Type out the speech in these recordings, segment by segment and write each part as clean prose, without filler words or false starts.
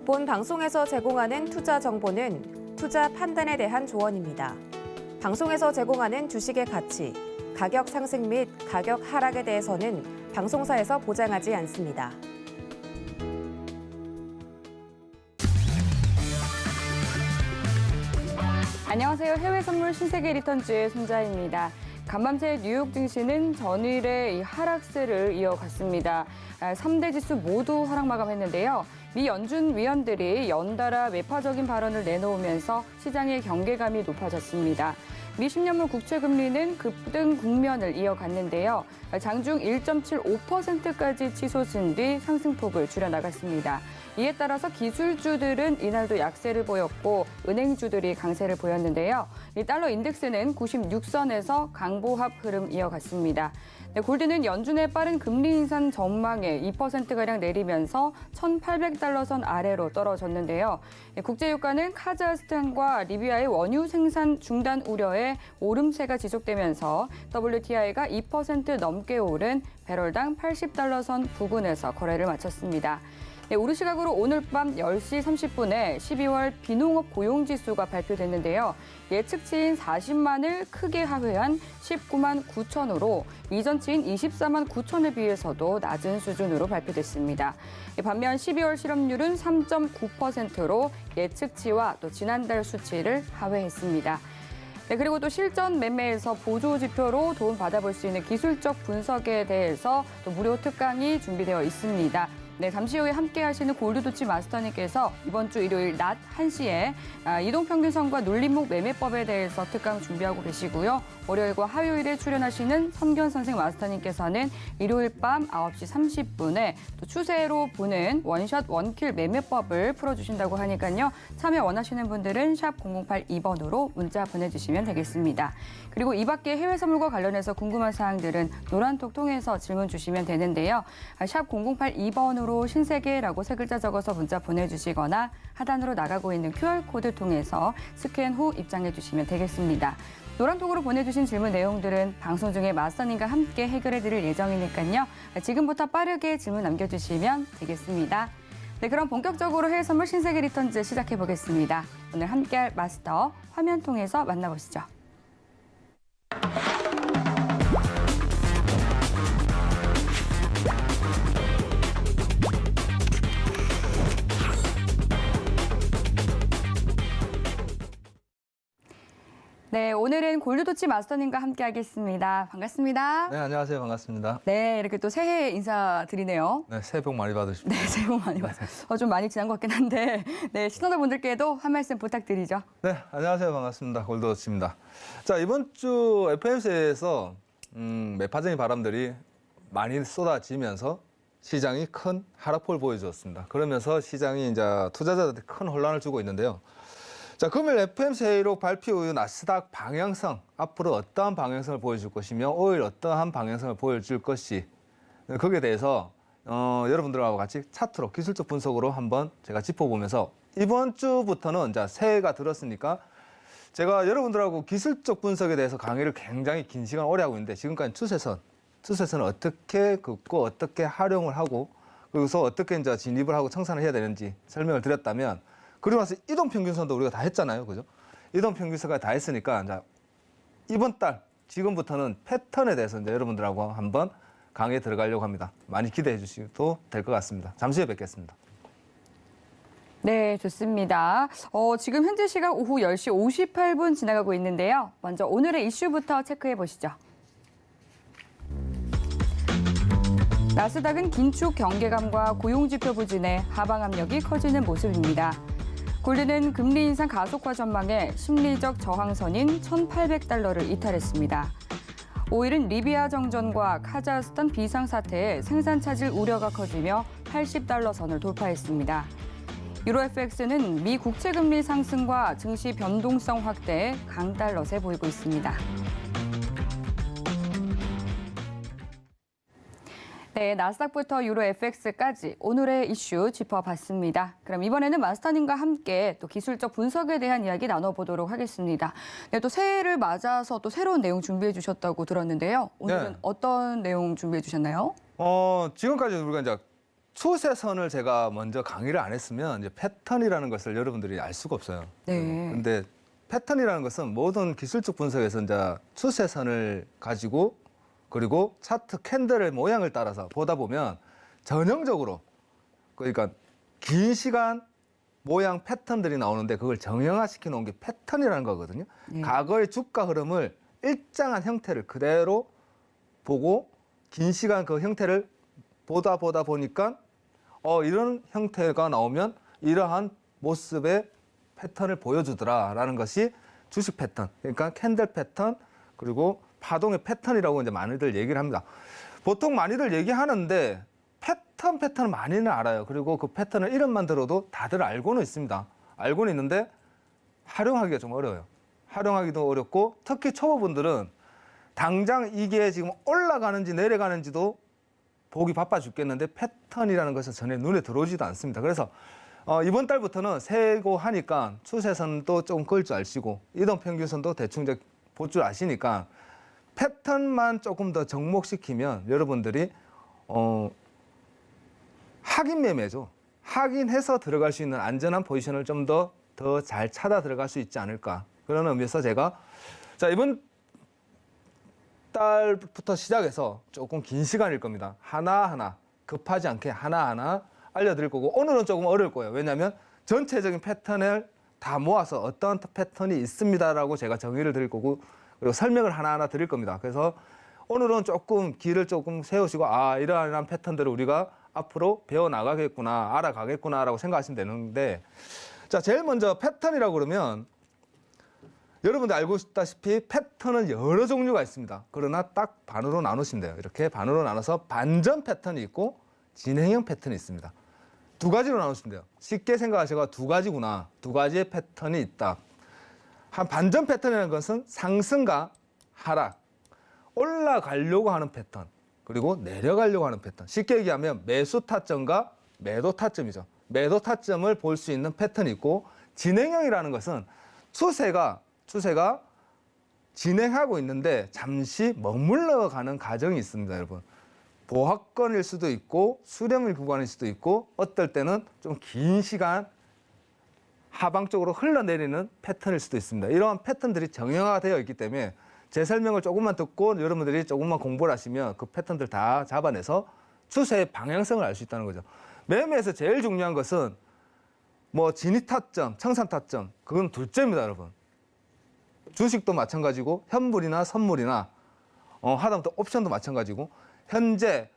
본 방송에서 제공하는 투자 정보는 투자 판단에 대한 조언입니다. 방송에서 제공하는 주식의 가치, 가격 상승 및 가격 하락에 대해서는 방송사에서 보장하지 않습니다. 안녕하세요. 해외 선물 신세계 리턴즈의 손자입니다. 간밤새 뉴욕 증시는 전일의 이 하락세를 이어갔습니다. 3대 지수 모두 하락 마감했는데요. 미 연준 위원들이 연달아 매파적인 발언을 내놓으면서 시장의 경계감이 높아졌습니다. 미 10년물 국채 금리는 급등 국면을 이어갔는데요. 장중 1.75%까지 치솟은 뒤 상승폭을 줄여나갔습니다. 이에 따라서 기술주들은 이날도 약세를 보였고 은행주들이 강세를 보였는데요. 이 달러 인덱스는 96선에서 강보합 흐름 이어갔습니다. 골드는 연준의 빠른 금리 인상 전망에 2%가량 내리면서 1,800달러 선 아래로 떨어졌는데요. 국제유가는 카자흐스탄과 리비아의 원유 생산 중단 우려에 오름세가 지속되면서 WTI가 2% 넘게 오른 배럴당 80달러 선 부근에서 거래를 마쳤습니다. 우리 시각으로 오늘 밤 10시 30분에 12월 비농업 고용지수가 발표됐는데요. 예측치인 40만을 크게 하회한 19만 9천으로 이전치인 24만 9천에 비해서도 낮은 수준으로 발표됐습니다. 반면 12월 실업률은 3.9%로 예측치와 또 지난달 수치를 하회했습니다. 그리고 또 실전 매매에서 보조 지표로 도움 받아볼 수 있는 기술적 분석에 대해서 또 무료 특강이 준비되어 있습니다. 잠시 후에 함께 하시는 골드도치 마스터님께서 이번 주 일요일 낮 1시에 이동평균선과 눌림목 매매법에 대해서 특강 준비하고 계시고요. 월요일과 화요일에 출연하시는 선견 선생 마스터님께서는 일요일 밤 9시 30분에 또 추세로 보는 원샷 원킬 매매법을 풀어주신다고 하니까요. 참여 원하시는 분들은 샵 0082번으로 문자 보내주시면 되겠습니다. 그리고 이 밖에 해외 선물과 관련해서 궁금한 사항들은 노란톡 통해서 질문 주시면 되는데요. 샵 0082번으로 신세계라고 세 글자 적어서 문자 보내주시거나 하단으로 나가고 있는 QR코드 통해서 스캔 후 입장해 주시면 되겠습니다. 노란톡으로 보내주신 질문 내용들은 방송 중에 마스터님과 함께 해결해 드릴 예정이니까요. 지금부터 빠르게 질문 남겨주시면 되겠습니다. 그럼 본격적으로 해외 선물 신세계 리턴즈 시작해 보겠습니다. 오늘 함께할 마스터 화면 통해서 만나보시죠. 네, 오늘은 골드도치 마스터님과 함께하겠습니다. 반갑습니다. 네, 안녕하세요. 반갑습니다. 네, 이렇게 또 새해 인사드리네요. 네, 새해 복 많이 받으십시오. 네, 새해 복 많이 받으세요. 좀 많이 지난 것 같긴 한데, 네, 시청자분들께도 한 말씀 부탁드리죠. 네, 안녕하세요. 반갑습니다. 골드워치입니다. 자, 이번 주 FOMC에서 매파적인 바람들이 많이 쏟아지면서 시장이 큰 하락폭을 보여주었습니다. 그러면서 시장이 이제 투자자들한테 큰 혼란을 주고 있는데요. 자, 금일 FOMC 회의록 발표 후 나스닥 방향성, 앞으로 어떠한 방향성을 보여줄 것이며 오일 어떠한 방향성을 보여줄 것이 거기에 대해서 여러분들하고 같이 차트로 기술적 분석으로 한번 제가 짚어보면서 이번 주부터는 이제 새해가 들었으니까 제가 여러분들하고 기술적 분석에 대해서 강의를 굉장히 긴 시간 오래 하고 있는데 지금까지 추세선을 어떻게 긋고 어떻게 활용을 하고 그래서 어떻게 이제 진입을 하고 청산을 해야 되는지 설명을 드렸다면 그리고 나서 이동평균선도 우리가 다 했잖아요. 그죠? 이동평균선까지 다 했으니까 이제 이번 달 지금부터는 패턴에 대해서 이제 여러분들하고 한번 강의에 들어가려고 합니다. 많이 기대해 주셔도 될 것 같습니다. 잠시 후에 뵙겠습니다. 네, 좋습니다. 지금 현재 시각 오후 10시 58분 지나가고 있는데요. 먼저 오늘의 이슈부터 체크해 보시죠. 나스닥은 긴축 경계감과 고용지표 부진에 하방 압력이 커지는 모습입니다. 골드는 금리 인상 가속화 전망에 심리적 저항선인 1,800달러를 이탈했습니다. 오일은 리비아 정전과 카자흐스탄 비상사태에 생산 차질 우려가 커지며 80달러 선을 돌파했습니다. 유로 FX는 미 국채 금리 상승과 증시 변동성 확대에 강달러세 보이고 있습니다. 네, 나스닥부터 유로 FX까지 오늘의 이슈 짚어봤습니다. 그럼 이번에는 마스터님과 함께 또 기술적 분석에 대한 이야기 나눠보도록 하겠습니다. 네, 또 새해를 맞아서 또 새로운 내용 준비해 주셨다고 들었는데요. 오늘은 네. 어떤 내용 준비해 주셨나요? 지금까지 우리가 이제 추세선을 제가 먼저 강의를 안 했으면 이제 패턴이라는 것을 여러분들이 알 수가 없어요. 네. 근데 패턴이라는 것은 모든 기술적 분석에서 이제 추세선을 가지고 그리고 차트 캔들의 모양을 따라서 보다 보면 전형적으로 그러니까 긴 시간 모양 패턴들이 나오는데 그걸 정형화시켜 놓은 게 패턴이라는 거거든요. 네. 과거의 주가 흐름을 일정한 형태를 그대로 보고 긴 시간 그 형태를 보다 보니까 이런 형태가 나오면 이러한 모습의 패턴을 보여주더라라는 것이 주식 패턴, 그러니까 캔들 패턴 그리고 파동의 패턴이라고 이제 많이들 얘기를 합니다. 보통 많이들 얘기하는데 패턴은 많이는 알아요. 그리고 그 패턴을 이름만 들어도 다들 알고는 있습니다. 알고는 있는데 활용하기가 좀 어려워요. 활용하기도 어렵고 특히 초보분들은 당장 이게 지금 올라가는지 내려가는지도 보기 바빠 죽겠는데 패턴이라는 것은 전혀 눈에 들어오지도 않습니다. 그래서 이번 달부터는 새고 하니까 추세선도 좀 그을 줄 아시고 이동평균선도 대충 볼 줄 아시니까 패턴만 조금 더 접목시키면 여러분들이 확인 매매죠. 확인해서 들어갈 수 있는 안전한 포지션을 좀 더 잘 찾아 들어갈 수 있지 않을까. 그런 의미에서 제가 자 이번 달부터 시작해서 조금 긴 시간일 겁니다. 하나하나 급하지 않게 하나하나 알려드릴 거고 오늘은 조금 어려울 거예요. 왜냐하면 전체적인 패턴을 다 모아서 어떤 패턴이 있습니다라고 제가 정의를 드릴 거고 그리고 설명을 하나하나 드릴 겁니다. 그래서 오늘은 조금 길을 조금 세우시고 이러한 패턴들을 우리가 앞으로 배워나가겠구나, 알아가겠구나라고 생각하시면 되는데 자, 제일 먼저 패턴이라고 그러면 여러분들 알고 있다시피 패턴은 여러 종류가 있습니다. 그러나 딱 반으로 나누시면 돼요. 이렇게 반으로 나눠서 반전 패턴이 있고 진행형 패턴이 있습니다. 두 가지로 나누시면 돼요. 쉽게 생각하시고 두 가지구나. 두 가지의 패턴이 있다. 한 반전 패턴이라는 것은 상승과 하락, 올라가려고 하는 패턴, 그리고 내려가려고 하는 패턴. 쉽게 얘기하면 매수 타점과 매도 타점이죠. 매도 타점을 볼 수 있는 패턴이 있고 진행형이라는 것은 추세가 진행하고 있는데 잠시 머물러 가는 과정이 있습니다, 여러분. 보합권일 수도 있고 수렴일 구간일 수도 있고 어떨 때는 좀 긴 시간 하방 쪽으로 흘러내리는 패턴일 수도 있습니다. 이러한 패턴들이 정형화되어 있기 때문에 제 설명을 조금만 듣고 여러분들이 조금만 공부를 하시면 그 패턴들 다 잡아내서 추세의 방향성을 알 수 있다는 거죠. 매매에서 제일 중요한 것은 뭐 진입 타점, 청산 타점 그건 둘째입니다, 여러분. 주식도 마찬가지고 현물이나 선물이나 하다못해 옵션도 마찬가지고 현재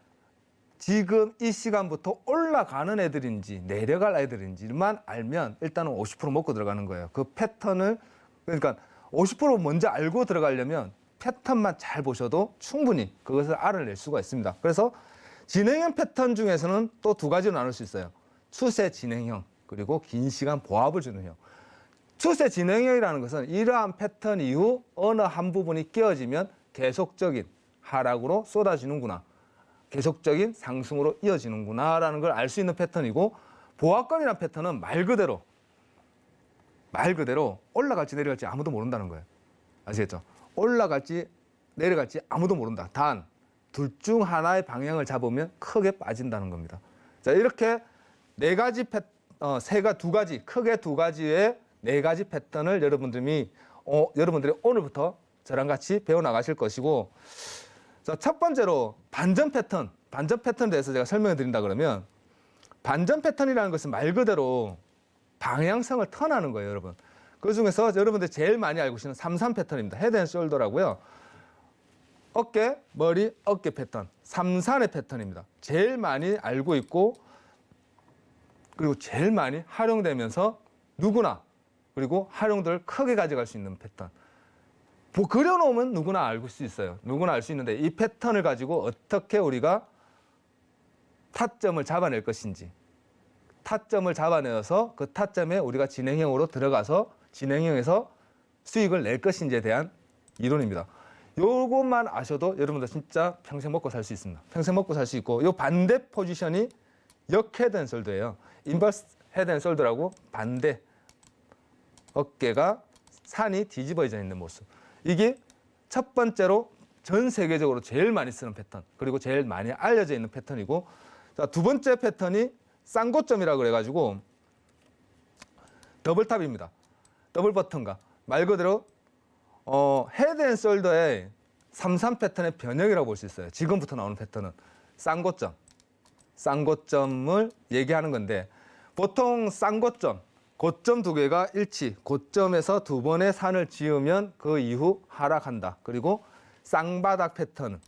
지금 이 시간부터 올라가는 애들인지 내려갈 애들인지만 알면 일단은 50% 먹고 들어가는 거예요. 그 패턴을 그러니까 50% 먼저 알고 들어가려면 패턴만 잘 보셔도 충분히 그것을 알아낼 수가 있습니다. 그래서 진행형 패턴 중에서는 또 두 가지로 나눌 수 있어요. 추세 진행형 그리고 긴 시간 보합을 주는 형. 추세 진행형이라는 것은 이러한 패턴 이후 어느 한 부분이 깨어지면 계속적인 하락으로 쏟아지는구나. 계속적인 상승으로 이어지는구나라는 걸 알 수 있는 패턴이고 보합권이라는 패턴은 말 그대로 올라갈지 내려갈지 아무도 모른다는 거예요. 아시겠죠? 올라갈지 내려갈지 아무도 모른다. 단 둘 중 하나의 방향을 잡으면 크게 빠진다는 겁니다. 자, 이렇게 크게 두 가지의 네 가지 패턴을 여러분들이 오늘부터 저랑 같이 배워 나가실 것이고, 자, 첫 번째로 반전 패턴에 대해서 제가 설명해 드린다 그러면 반전 패턴이라는 것은 말 그대로 방향성을 턴하는 거예요, 여러분. 그 중에서 여러분들 제일 많이 알고 계시는 3-3 패턴입니다. 헤드 앤 숄더라고요. 어깨, 머리, 어깨 패턴. 3-3의 패턴입니다. 제일 많이 알고 있고 그리고 제일 많이 활용되면서 누구나 그리고 활용도를 크게 가져갈 수 있는 패턴. 그려놓으면 누구나 알 수 있어요. 누구나 알 수 있는데 이 패턴을 가지고 어떻게 우리가 타점을 잡아낼 것인지, 타점을 잡아내어서 그 타점에 우리가 진행형으로 들어가서 진행형에서 수익을 낼 것인지에 대한 이론입니다. 요것만 아셔도 여러분들 진짜 평생 먹고 살 수 있습니다. 평생 먹고 살 수 있고, 요 반대 포지션이 역 헤드 앤 숄더예요. 인버스 헤드 앤 숄더라고 반대 어깨가 산이 뒤집어져 있는 모습. 이게 첫 번째로 전 세계적으로 제일 많이 쓰는 패턴, 그리고 제일 많이 알려져 있는 패턴이고, 자, 두 번째 패턴이 쌍고점이라고 그래가지고 더블탑입니다. 더블 버튼가. 말 그대로 헤드 앤 숄더의 3-3 패턴의 변형이라고 볼 수 있어요. 지금부터 나오는 패턴은 쌍고점. 쌍고점을 얘기하는 건데 보통 쌍고점, 고점 두 개가 일치, 고점에서 두 번의 산을 지으면 그 이후 하락한다. 그리고 쌍바닥 패턴,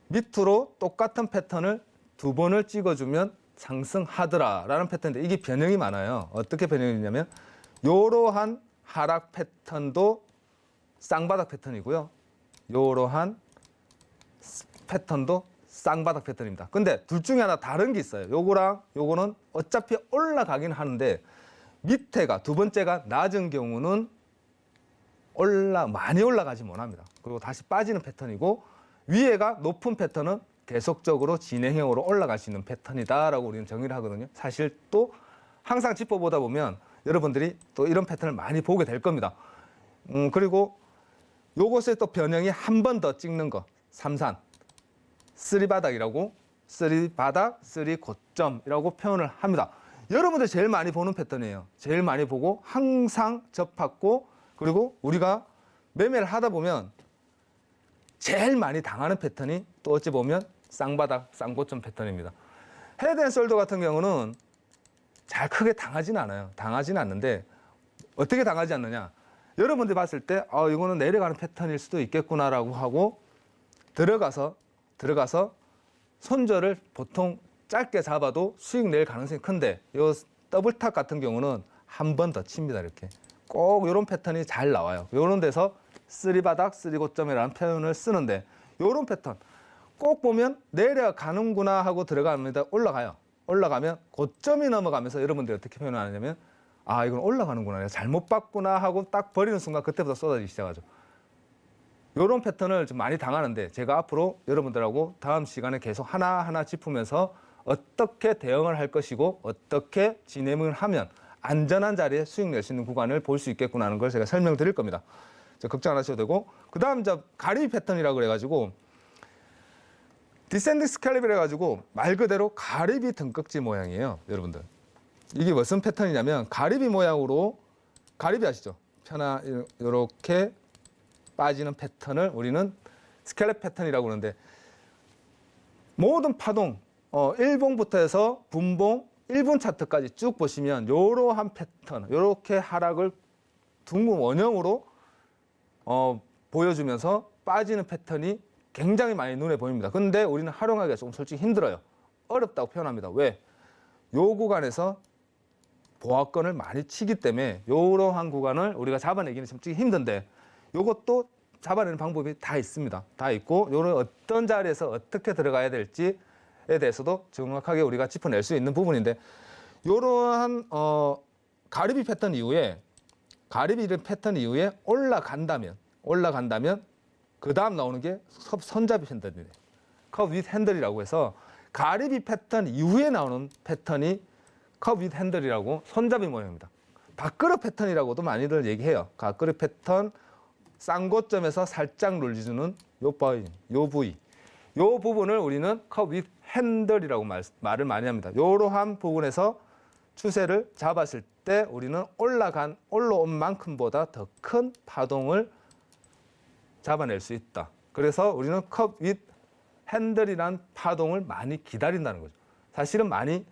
밑으로 똑같은 패턴을 두 번을 찍어주면 상승하더라라는 패턴인데 이게 변형이 많아요. 어떻게 변형이 있냐면 이러한 하락 패턴도 쌍바닥 패턴이고요. 이러한 패턴도 쌍바닥 패턴입니다. 근데 둘 중에 하나 다른 게 있어요. 요거랑 요거는 어차피 올라가긴 하는데 밑에가 두 번째가 낮은 경우는 많이 올라가지 못합니다. 그리고 다시 빠지는 패턴이고 위에가 높은 패턴은 계속적으로 진행형으로 올라갈 수 있는 패턴이다라고 우리는 정의를 하거든요. 사실 또 항상 짚어보다 보면 여러분들이 또 이런 패턴을 많이 보게 될 겁니다. 그리고 요것에 또 변형이 한 번 더 찍는 거, 삼산, 쓰리바닥이라고, 쓰리바닥, 쓰리고점이라고 표현을 합니다. 여러분들 제일 많이 보는 패턴이에요. 제일 많이 보고 항상 접하고 그리고 우리가 매매를 하다 보면 제일 많이 당하는 패턴이 또 어찌 보면 쌍바닥, 쌍고점 패턴입니다. 헤드 앤 숄더 같은 경우는 잘 크게 당하지는 않아요. 당하지는 않는데 어떻게 당하지 않느냐. 여러분들이 봤을 때 이거는 내려가는 패턴일 수도 있겠구나라고 하고 들어가서 손절을 보통 짧게 잡아도 수익 낼 가능성이 큰데 이 더블탑 같은 경우는 한 번 더 칩니다. 이렇게 꼭 이런 패턴이 잘 나와요. 이런 데서 쓰리바닥, 쓰리고점이라는 표현을 쓰는데 이런 패턴 꼭 보면 내려가는구나 하고 들어갑니다. 올라가요. 올라가면 고점이 넘어가면서 여러분들이 어떻게 표현하냐면 이건 올라가는구나, 내가 잘못 봤구나 하고 딱 버리는 순간 그때부터 쏟아지기 시작하죠. 이런 패턴을 좀 많이 당하는데 제가 앞으로 여러분들하고 다음 시간에 계속 하나하나 짚으면서 어떻게 대응을 할 것이고 어떻게 진행을 하면 안전한 자리에 수익 낼 수 있는 구간을 볼 수 있겠구나 하는 걸 제가 설명드릴 겁니다. 걱정 안 하셔도 되고 그 다음 가리비 패턴이라고 그래가지고 디센딩 스칼립이라 해가지고 말 그대로 가리비 등껍질 모양이에요. 여러분들 이게 무슨 패턴이냐면 가리비 모양으로 가리비 아시죠? 이렇게 빠지는 패턴을 우리는 스칼립 패턴이라고 그러는데 모든 파동 1봉부터 해서 분봉 1분 차트까지 쭉 보시면 이러한 패턴 이렇게 하락을 둥근 원형으로 보여주면서 빠지는 패턴이 굉장히 많이 눈에 보입니다. 근데 우리는 활용하기가 조금 솔직히 힘들어요. 어렵다고 표현합니다. 왜? 요 구간에서 보합권을 많이 치기 때문에 이러한 구간을 우리가 잡아내기는 솔직히 힘든데 이것도 잡아내는 방법이 다 있습니다. 다 있고 요런 어떤 자리에서 어떻게 들어가야 될지에 대해서도 정확하게 우리가 짚어낼 수 있는 부분인데 이러한 가리비 패턴 이후에 올라간다면 그 다음 나오는 게 손잡이 핸들이에요. 컵 윗 핸들이라고 해서 가리비 패턴 이후에 나오는 패턴이 컵 윗 핸들이라고 손잡이 모양입니다. 밥그릇 패턴이라고도 많이들 얘기해요. 밥그릇 패턴 쌍고점에서 살짝 눌려주는 요 부위. 요 부분을 우리는 컵 윗 핸들이라고 말을 많이 합니다. 이러한 부분에서 추세를 잡았을 때 우리는 올라온 만큼보다 더 큰 파동을 잡아낼 수 있다. 그래서 우리는 컵 윗 핸들이란 파동을 많이 기다린다는 거죠. 사실은 많이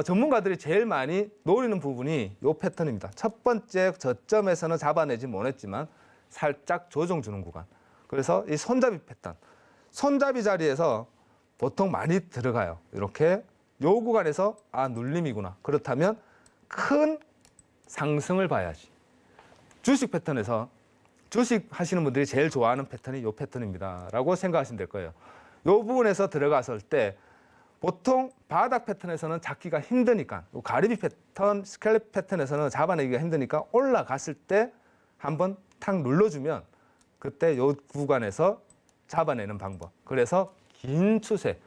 전문가들이 제일 많이 노리는 부분이 이 패턴입니다. 첫 번째 저점에서는 잡아내지 못했지만 살짝 조정 주는 구간. 그래서 이 손잡이 패턴, 손잡이 자리에서 보통 많이 들어가요. 이렇게 요 구간에서 눌림이구나. 그렇다면 큰 상승을 봐야지. 주식 패턴에서 주식 하시는 분들이 제일 좋아하는 패턴이 이 패턴입니다. 라고 생각하시면 될 거예요. 이 부분에서 들어갔을 때 보통 바닥 패턴에서는 잡기가 힘드니까 가리비 패턴, 스칼립 패턴에서는 잡아내기가 힘드니까 올라갔을 때 한번 탁 눌러주면 그때 이 구간에서 잡아내는 방법. 그래서 긴 추세.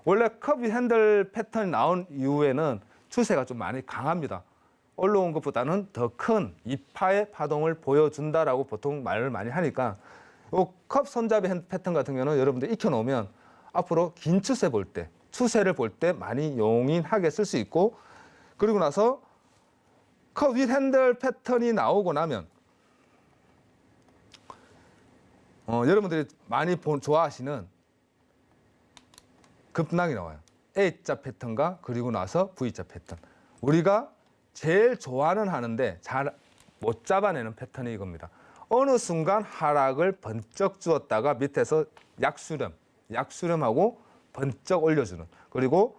원래 컵 윗 핸들 패턴이 나온 이후에는 추세가 좀 많이 강합니다. 올라온 것보다는 더 큰 이파의 파동을 보여준다라고 보통 말을 많이 하니까 이 컵 손잡이 패턴 같은 경우는 여러분들 익혀놓으면 앞으로 긴 추세 볼 때 추세를 볼 때 많이 용인하게 쓸 수 있고, 그리고 나서 컷 윗 핸들 패턴이 나오고 나면 여러분들이 많이 좋아하시는 급락이 나와요. A자 패턴과 그리고 나서 V자 패턴. 우리가 제일 좋아는 하는데 잘 못 잡아내는 패턴이 이겁니다. 어느 순간 하락을 번쩍 주었다가 밑에서 약수렴하고 번쩍 올려주는, 그리고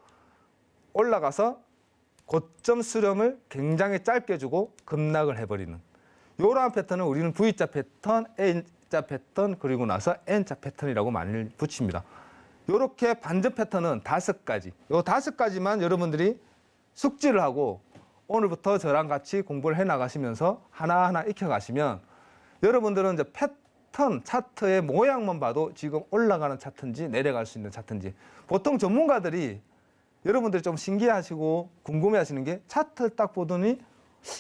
올라가서 고점 수렴을 굉장히 짧게 주고 급락을 해버리는 이러한 패턴을 우리는 V자 패턴, A자 패턴, 그리고 나서 N자 패턴이라고 많이 붙입니다. 이렇게 반전 패턴은 5가지. 이 5가지만 여러분들이 숙지를 하고 오늘부터 저랑 같이 공부를 해나가시면서 하나하나 익혀가시면 여러분들은 이제 패턴 차트의 모양만 봐도 지금 올라가는 차트인지 내려갈 수 있는 차트인지, 보통 전문가들이 여러분들이 좀 신기하시고 궁금해하시는 게 차트를 딱 보더니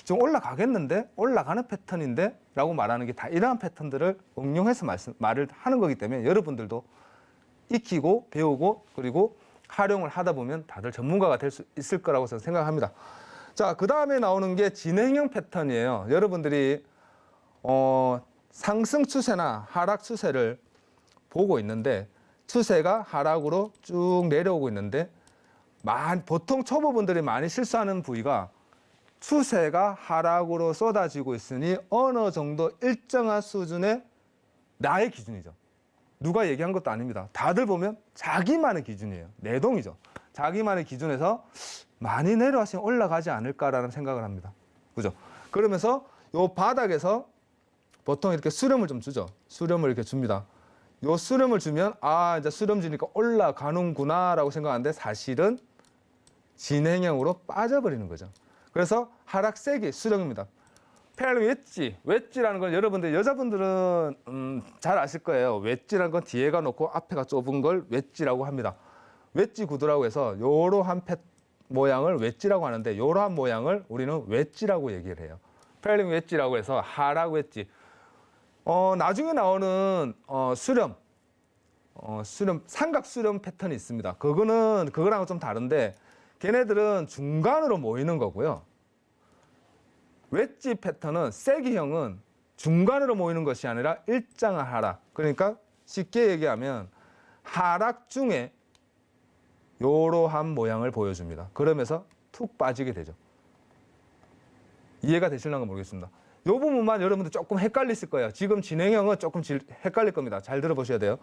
좀 올라가겠는데? 올라가는 패턴인데? 라고 말하는 게 다 이러한 패턴들을 응용해서 말을 하는 거기 때문에 여러분들도 익히고 배우고 그리고 활용을 하다 보면 다들 전문가가 될 수 있을 거라고 저는 생각합니다. 자, 그 다음에 나오는 게 진행형 패턴이에요. 여러분들이 상승 추세나 하락 추세를 보고 있는데 추세가 하락으로 쭉 내려오고 있는데 보통 초보분들이 많이 실수하는 부위가 추세가 하락으로 쏟아지고 있으니 어느 정도 일정한 수준의 나의 기준이죠. 누가 얘기한 것도 아닙니다. 다들 보면 자기만의 기준이에요. 내동이죠. 자기만의 기준에서 많이 내려왔으면 올라가지 않을까라는 생각을 합니다. 그죠? 그러면서 요 바닥에서 보통 이렇게 수렴을 좀 주죠. 수렴을 이렇게 줍니다. 요 수렴을 주면 이제 수렴 주니까 올라가는구나라고 생각하는데 사실은 진행형으로 빠져버리는 거죠. 그래서 하락 세기 수렴입니다. 페어링 웨지라는 건 여러분들 여자분들은 잘 아실 거예요. 웨지라는 건 뒤에가 높고 앞에가 좁은 걸 웨지라고 합니다. 웨지 구도라고 해서 이러한 모양을 웨지라고 하는데 이러한 모양을 우리는 웨지라고 얘기를 해요. 페어링 웨지라고 해서 하락 웨지. 나중에 나오는 수렴 삼각 수렴 패턴이 있습니다. 그거랑은 좀 다른데 걔네들은 중간으로 모이는 거고요. 웨지 패턴은 세기형은 중간으로 모이는 것이 아니라 일정한 하락. 그러니까 쉽게 얘기하면 하락 중에 이러한 모양을 보여줍니다. 그러면서 툭 빠지게 되죠. 이해가 되실런가 모르겠습니다. 이 부분만 여러분들 조금 헷갈리실 거예요. 지금 진행형은 조금 헷갈릴 겁니다. 잘 들어보셔야 돼요.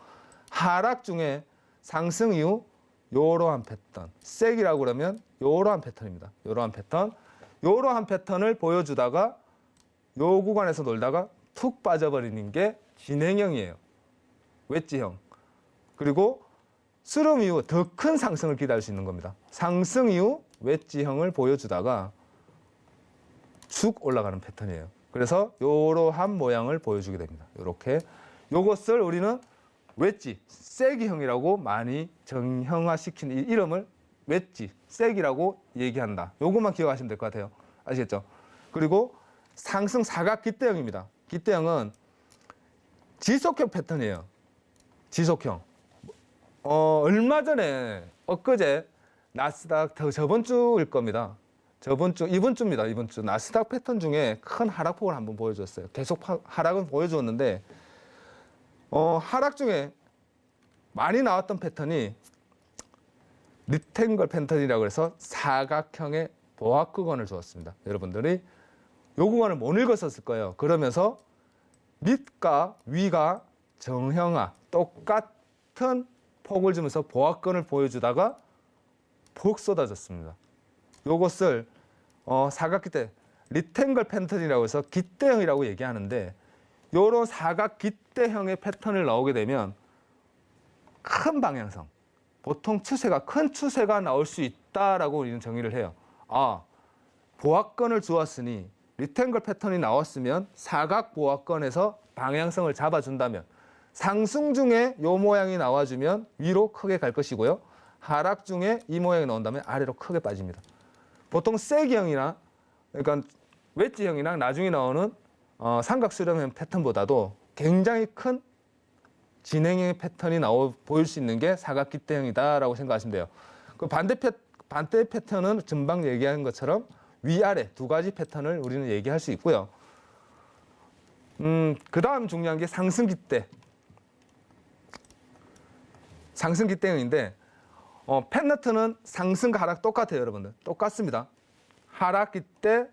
하락 중에 상승 이후 이러한 패턴, 세기라고 그러면 이러한 패턴입니다. 이러한 패턴을 보여주다가 요 구간에서 놀다가 툭 빠져버리는 게 진행형이에요. 웨지형. 그리고 수렴 이후 더 큰 상승을 기다릴 수 있는 겁니다. 상승 이후 웨지형을 보여주다가 쭉 올라가는 패턴이에요. 그래서 이러한 모양을 보여주게 됩니다. 이렇게 요것을 우리는 웨지, 세기형이라고 많이 정형화시킨 이 이름을 웨지, 세기라고 얘기한다. 요것만 기억하시면 될 것 같아요. 아시겠죠? 그리고 상승 사각 기대형입니다. 기대형은 지속형 패턴이에요. 지속형. 얼마 전에 엊그제 나스닥 저번 주일 겁니다. 이번 주입니다. 이번 주 나스닥 패턴 중에 큰 하락폭을 한번 보여줬어요. 계속 하락은 보여주었는데 하락 중에 많이 나왔던 패턴이 리탱글 패턴이라고 해서 사각형의 보합구간을 주었습니다. 여러분들이 요 구간을 못 읽었었을 거예요. 그러면서 밑과 위가 정형화, 똑같은 폭을 주면서 보합권을 보여주다가 푹 쏟아졌습니다. 요것을 사각기대, 리탱글 패턴이라고 해서 기대형이라고 얘기하는데 요런 사각 기대형의 패턴을 나오게 되면 큰 방향성, 보통 큰 추세가 나올 수 있다라고 우리는 정의를 해요. 보합권을 주었으니 리탱글 패턴이 나왔으면 사각 보합권에서 방향성을 잡아준다면 상승 중에 이 모양이 나와주면 위로 크게 갈 것이고요. 하락 중에 이 모양이 나온다면 아래로 크게 빠집니다. 보통 세기형이나 그러니까 웨지형이나 나중에 나오는 삼각수렴형 패턴보다도 굉장히 큰 진행형의 패턴이 보일 수 있는 게 사각기대형이다라고 생각하시면 돼요. 그 반대 패턴은 전방 얘기한 것처럼 위아래 두 가지 패턴을 우리는 얘기할 수 있고요. 그 다음 중요한 게 상승기대. 상승기대형인데 펜던트는 상승과 하락 똑같아요, 여러분들. 똑같습니다. 하락기대,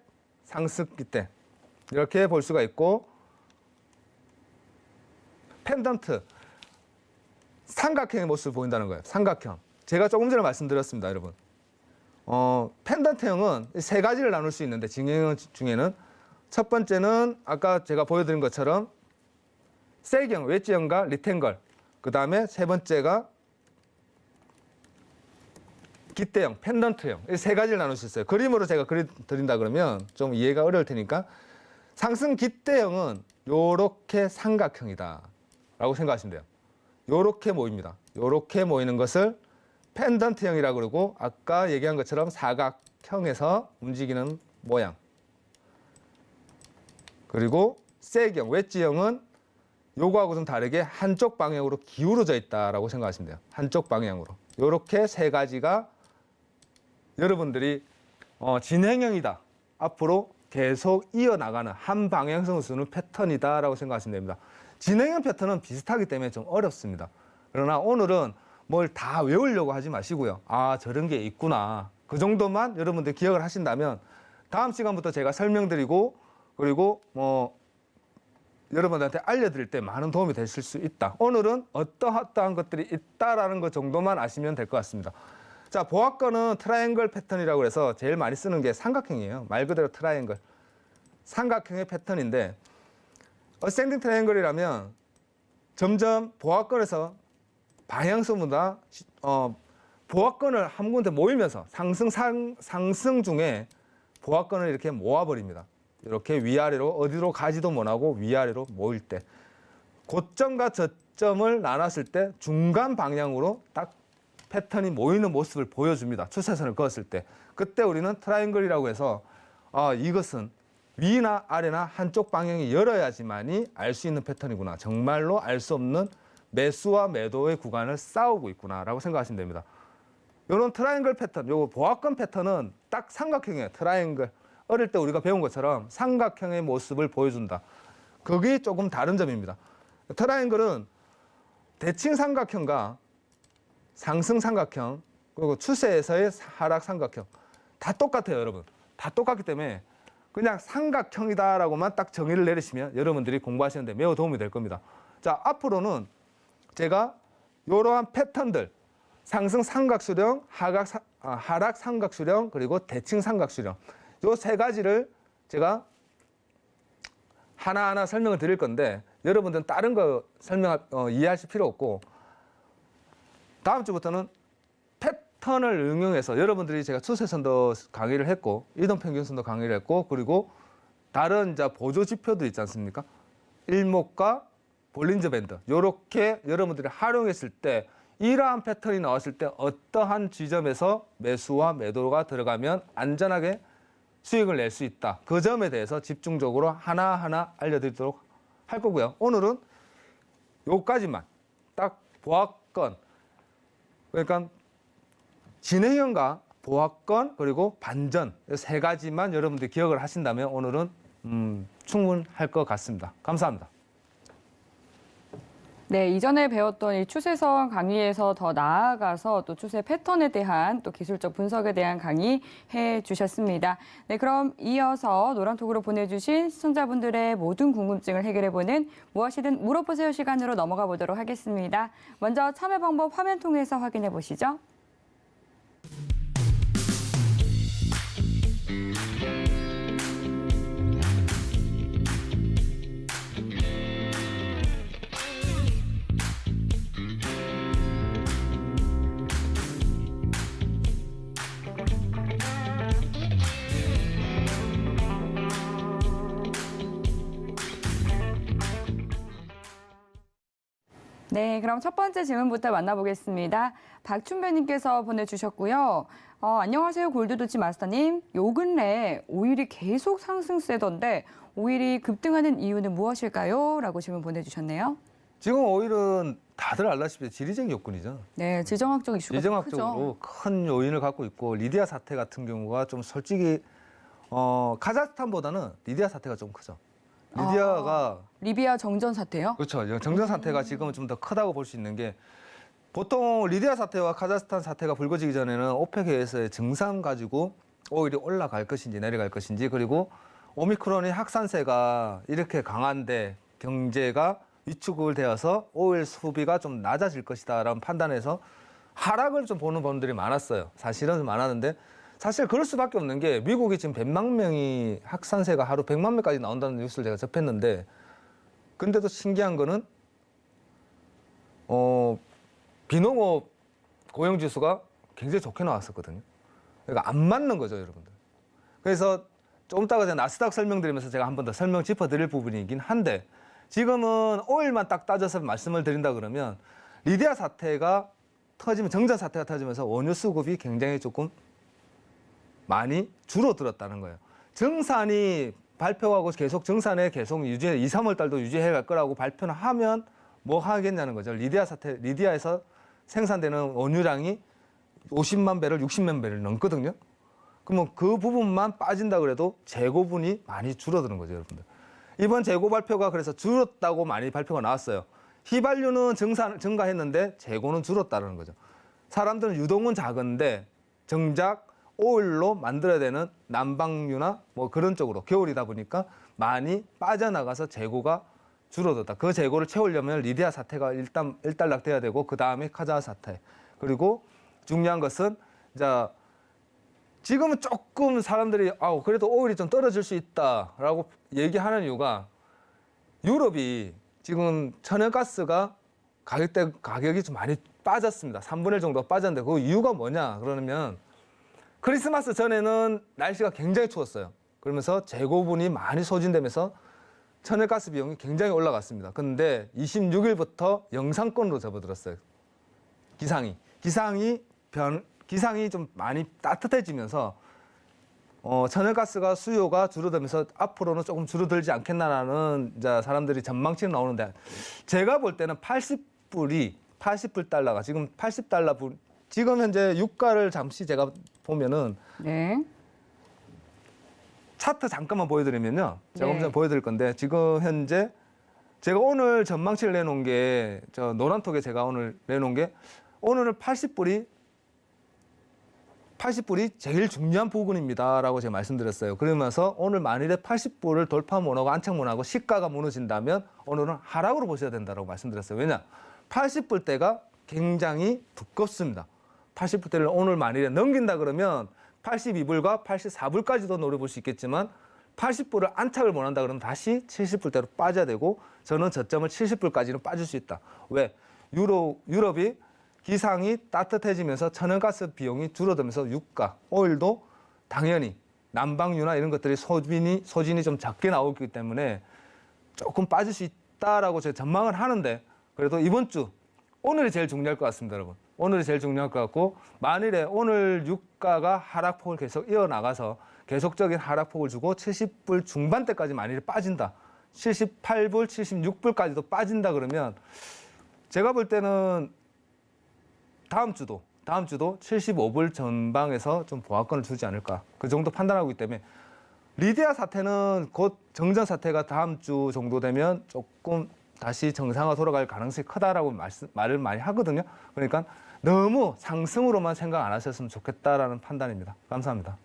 상승기대 이렇게 볼 수가 있고, 펜던트 삼각형의 모습을 보인다는 거예요. 삼각형. 제가 조금 전에 말씀드렸습니다, 여러분. 펜던트형은 세 가지를 나눌 수 있는데, 진행형 중에는 첫 번째는 아까 제가 보여드린 것처럼 셀형, 웨지형과 리탱글. 그 다음에 세 번째가 기대형, 펜던트형. 이 세 가지를 나눌 수 있어요. 그림으로 제가 그려드린다 그러면 좀 이해가 어려울 테니까, 상승 기대형은 요렇게 삼각형이다 라고 생각하시면 돼요. 요렇게 모입니다. 요렇게 모이는 것을 펜던트형이라고 그러고, 아까 얘기한 것처럼 사각형에서 움직이는 모양. 그리고 셀형, 웨지형은 요거하고 좀 다르게 한쪽 방향으로 기울어져 있다라고 생각하시면 돼요. 한쪽 방향으로. 요렇게 세 가지가 여러분들이 진행형이다, 앞으로 계속 이어나가는 한 방향성을 쓰는 패턴이다라고 생각하시면 됩니다. 진행형 패턴은 비슷하기 때문에 좀 어렵습니다. 그러나 오늘은 뭘 다 외우려고 하지 마시고요. 아, 저런 게 있구나. 그 정도만 여러분들 기억을 하신다면 다음 시간부터 제가 설명드리고, 그리고 여러분들한테 알려드릴 때 많은 도움이 되실 수 있다. 오늘은 어떠한 것들이 있다라는 것 정도만 아시면 될 것 같습니다. 자, 보합권은 트라이앵글 패턴이라고 해서 제일 많이 쓰는 게 삼각형이에요. 말 그대로 트라이앵글. 삼각형의 패턴인데, 어센딩 트라이앵글이라면 점점 보합권에서 방향성보다 보합권을 한 군데 모이면서 상승 중에 보합권을 이렇게 모아버립니다. 이렇게 위아래로 어디로 가지도 못하고 위아래로 모일 때, 고점과 저점을 나눴을 때 중간 방향으로 딱 패턴이 모이는 모습을 보여줍니다. 추세선을 그었을 때. 그때 우리는 트라이앵글이라고 해서 이것은 위나 아래나 한쪽 방향이 열어야지만이 알 수 있는 패턴이구나. 정말로 알 수 없는 매수와 매도의 구간을 싸우고 있구나라고 생각하시면 됩니다. 이런 트라이앵글 패턴, 요 보합권 패턴은 딱 삼각형이에요. 트라이앵글. 어릴 때 우리가 배운 것처럼 삼각형의 모습을 보여준다. 그게 조금 다른 점입니다. 트라이앵글은 대칭 삼각형과 상승 삼각형, 그리고 추세에서의 하락 삼각형 다 똑같아요, 여러분. 다 똑같기 때문에 그냥 삼각형이다라고만 딱 정의를 내리시면 여러분들이 공부하시는데 매우 도움이 될 겁니다. 자, 앞으로는 제가 이러한 패턴들, 상승 삼각수령, 하락 삼각수령, 그리고 대칭 삼각수령, 요 세 가지를 제가 하나하나 설명을 드릴 건데, 여러분들은 다른 거 이해하실 필요 없고, 다음 주부터는 패턴을 응용해서 여러분들이 제가 추세선도 강의를 했고, 이동평균선도 강의를 했고, 그리고 다른 보조 지표들 있지 않습니까? 일목과 볼린저 밴드, 이렇게 여러분들이 활용했을 때 이러한 패턴이 나왔을 때 어떠한 지점에서 매수와 매도가 들어가면 안전하게 수익을 낼 수 있다. 그 점에 대해서 집중적으로 하나하나 알려드리도록 할 거고요. 오늘은 요까지만 딱 보합권, 그러니까 진행형과 보합권 그리고 반전, 세 가지만 여러분들이 기억을 하신다면 오늘은 충분할 것 같습니다. 감사합니다. 네, 이전에 배웠던 이 추세선 강의에서 더 나아가서 또 추세 패턴에 대한 또 기술적 분석에 대한 강의 해 주셨습니다. 네, 그럼 이어서 노란톡으로 보내주신 시청자분들의 모든 궁금증을 해결해보는 무엇이든 물어보세요 시간으로 넘어가 보도록 하겠습니다. 먼저 참여 방법 화면 통해서 확인해 보시죠. 네, 그럼 첫 번째 질문부터 만나보겠습니다. 박춘배님께서 보내주셨고요. 안녕하세요, 골드도치 마스터님. 요 근래 오일이 계속 상승세던데 오일이 급등하는 이유는 무엇일까요? 라고 질문 보내주셨네요. 지금 오일은 다들 알다시피 지리적 요건이죠. 네, 지정학적 이슈가 크죠. 지정학적으로 큰 요인을 갖고 있고 리디아 사태 같은 경우가 좀 솔직히 카자흐스탄보다는 리디아 사태가 좀 크죠. 리디아가 리비아 정전 사태요? 그렇죠. 정전 사태가 지금은 좀 더 크다고 볼 수 있는 게 보통 리디아 사태와 카자흐스탄 사태가 불거지기 전에는 오펙에서의 증상 가지고 오일이 올라갈 것인지 내려갈 것인지 그리고 오미크론의 확산세가 이렇게 강한데 경제가 위축을 되어서 오일 소비가 좀 낮아질 것이다라는 판단에서 하락을 좀 보는 분들이 많았어요. 사실은 많았는데 사실 그럴 수밖에 없는 게 미국이 지금 100만 명이 확산세가 하루 100만 명까지 나온다는 뉴스를 제가 접했는데 근데도 신기한 거는 비농업 고용지수가 굉장히 좋게 나왔었거든요. 그러니까 안 맞는 거죠, 여러분들. 그래서 좀 이따가 제가 나스닥 설명드리면서 제가 한 번 더 설명 짚어드릴 부분이긴 한데 지금은 오일만 딱 따져서 말씀을 드린다 그러면 리디아 사태가 터지면 정전 사태가 터지면서 원유 수급이 굉장히 조금 많이 줄어들었다는 거예요. 정산이 발표하고 계속 정산에 계속 유지해 2, 3월 달도 유지해 갈 거라고 발표를 하면 뭐 하겠냐는 거죠. 리디아에서 생산되는 원유량이 50만 배럴, 60만 배를 넘거든요. 그러면 그 부분만 빠진다 그래도 재고분이 많이 줄어드는 거죠, 여러분들. 이번 재고 발표가 그래서 줄었다고 많이 발표가 나왔어요. 휘발유는 증가했는데 재고는 줄었다는 거죠. 사람들은 유동은 작은데 정작 오일로 만들어야 되는 난방유나 뭐 그런 쪽으로 겨울이다 보니까 많이 빠져나가서 재고가 줄어들었다. 그 재고를 채우려면 리디아 사태가 일단 일단락돼야 되고 그 다음에 카자흐 사태. 그리고 중요한 것은 자 지금은 조금 사람들이 그래도 오일이 좀 떨어질 수 있다라고 얘기하는 이유가 유럽이 지금 천연가스가 가격이 좀 많이 빠졌습니다. 3분의 1 정도 빠졌는데 그 이유가 뭐냐 그러면 크리스마스 전에는 날씨가 굉장히 추웠어요. 그러면서 재고분이 많이 소진되면서 천연가스 비용이 굉장히 올라갔습니다. 그런데 26일부터 영상권으로 접어들었어요. 기상이 좀 많이 따뜻해지면서 천연가스가 수요가 줄어들면서 앞으로는 조금 줄어들지 않겠나라는 사람들이 전망치는 나오는데 제가 볼 때는 80불달러가 지금 80달러 지금 현재 유가를 잠시 제가 보면은 네. 차트 잠깐만 보여드리면요. 제가 네. 먼저 보여드릴 건데 지금 현재 제가 오늘 전망치를 내놓은 게 저 노란톡에 제가 오늘 내놓은 게 오늘은 80불이 제일 중요한 부분입니다라고 제가 말씀드렸어요. 그러면서 오늘 만일에 80불을 돌파 못하고 안착 못하고 시가가 무너진다면 오늘은 하락으로 보셔야 된다고 말씀드렸어요. 왜냐? 80불대가 굉장히 두껍습니다. 80불대를 오늘 만일에 넘긴다 그러면 82불과 84불까지도 노려볼 수 있겠지만 80불을 안착을 못한다 그러면 다시 70불대로 빠져야 되고 저는 저점을 70불까지는 빠질 수 있다. 왜? 유럽이 기상이 따뜻해지면서 천연가스 비용이 줄어들면서 유가, 오일도 당연히 난방유나 이런 것들이 소진이 좀 작게 나오기 때문에 조금 빠질 수 있다라고 제가 전망을 하는데 그래도 이번 주 오늘이 제일 중요할 것 같습니다, 여러분. 오늘이 제일 중요할 것 같고 만일에 오늘 유가가 하락폭을 계속 이어나가서 계속적인 하락폭을 주고 70불 중반대까지 만일에 빠진다. 78불, 76불까지도 빠진다 그러면 제가 볼 때는 다음 주도 75불 전방에서 좀 보합권을 주지 않을까. 그 정도 판단하고 있기 때문에 리디아 사태는 곧 정전 사태가 다음 주 정도 되면 조금 다시 정상화 돌아갈 가능성이 크다라고 말을 많이 하거든요. 그러니까 너무 상승으로만 생각 안 하셨으면 좋겠다라는 판단입니다. 감사합니다.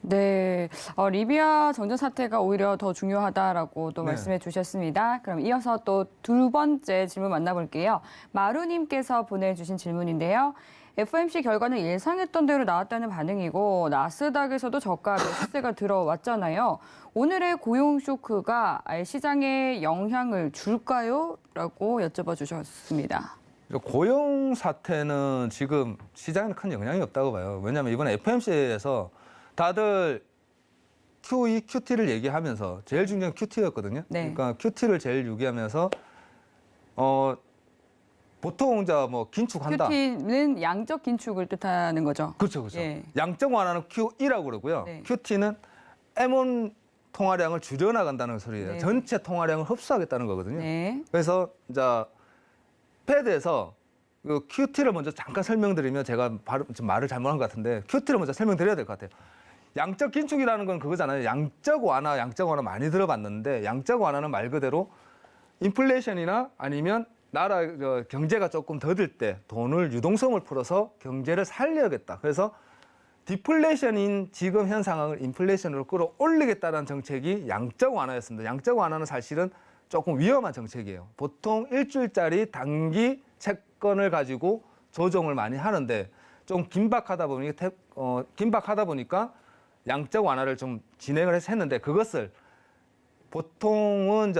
네, 리비아 정전 사태가 오히려 더 중요하다라고 또 네. 말씀해 주셨습니다. 그럼 이어서 또 두 번째 질문 만나볼게요. 마루님께서 보내주신 질문인데요. FOMC 결과는 예상했던 대로 나왔다는 반응이고 나스닥에서도 저가 매수세가 들어왔잖아요. 오늘의 고용 쇼크가 시장에 영향을 줄까요? 라고 여쭤봐 주셨습니다. 고용 사태는 지금 시장에는 큰 영향이 없다고 봐요. 왜냐하면 이번에 FOMC에서 다들 QE, QT를 얘기하면서 제일 중요한 QT였거든요. 네. 그러니까 QT를 제일 얘기하면서 보통 뭐 긴축한다. QT는 양적 긴축을 뜻하는 거죠. 그렇죠, 그렇죠. 예. 양적 완화는 QE라고 그러고요. 네. QT는 M1 통화량을 줄여나간다는 소리예요. 네. 전체 통화량을 흡수하겠다는 거거든요. 네. 그래서 패드에서 그 QT를 먼저 잠깐 설명드리면 제가 지금 말을 잘못한 것 같은데 QT를 먼저 설명드려야 될 것 같아요. 양적 긴축이라는 건 그거잖아요. 양적 완화 많이 들어봤는데 양적 완화는 말 그대로 인플레이션이나 아니면 나라 경제가 조금 더딜 때 돈을 유동성을 풀어서 경제를 살려야겠다. 그래서 디플레이션인 지금 현 상황을 인플레이션으로 끌어올리겠다는 정책이 양적 완화였습니다. 양적 완화는 사실은 조금 위험한 정책이에요. 보통 일주일짜리 단기 채권을 가지고 조정을 많이 하는데 좀 긴박하다 보니까 양적 완화를 좀 진행을 해서 했는데 그것을 보통은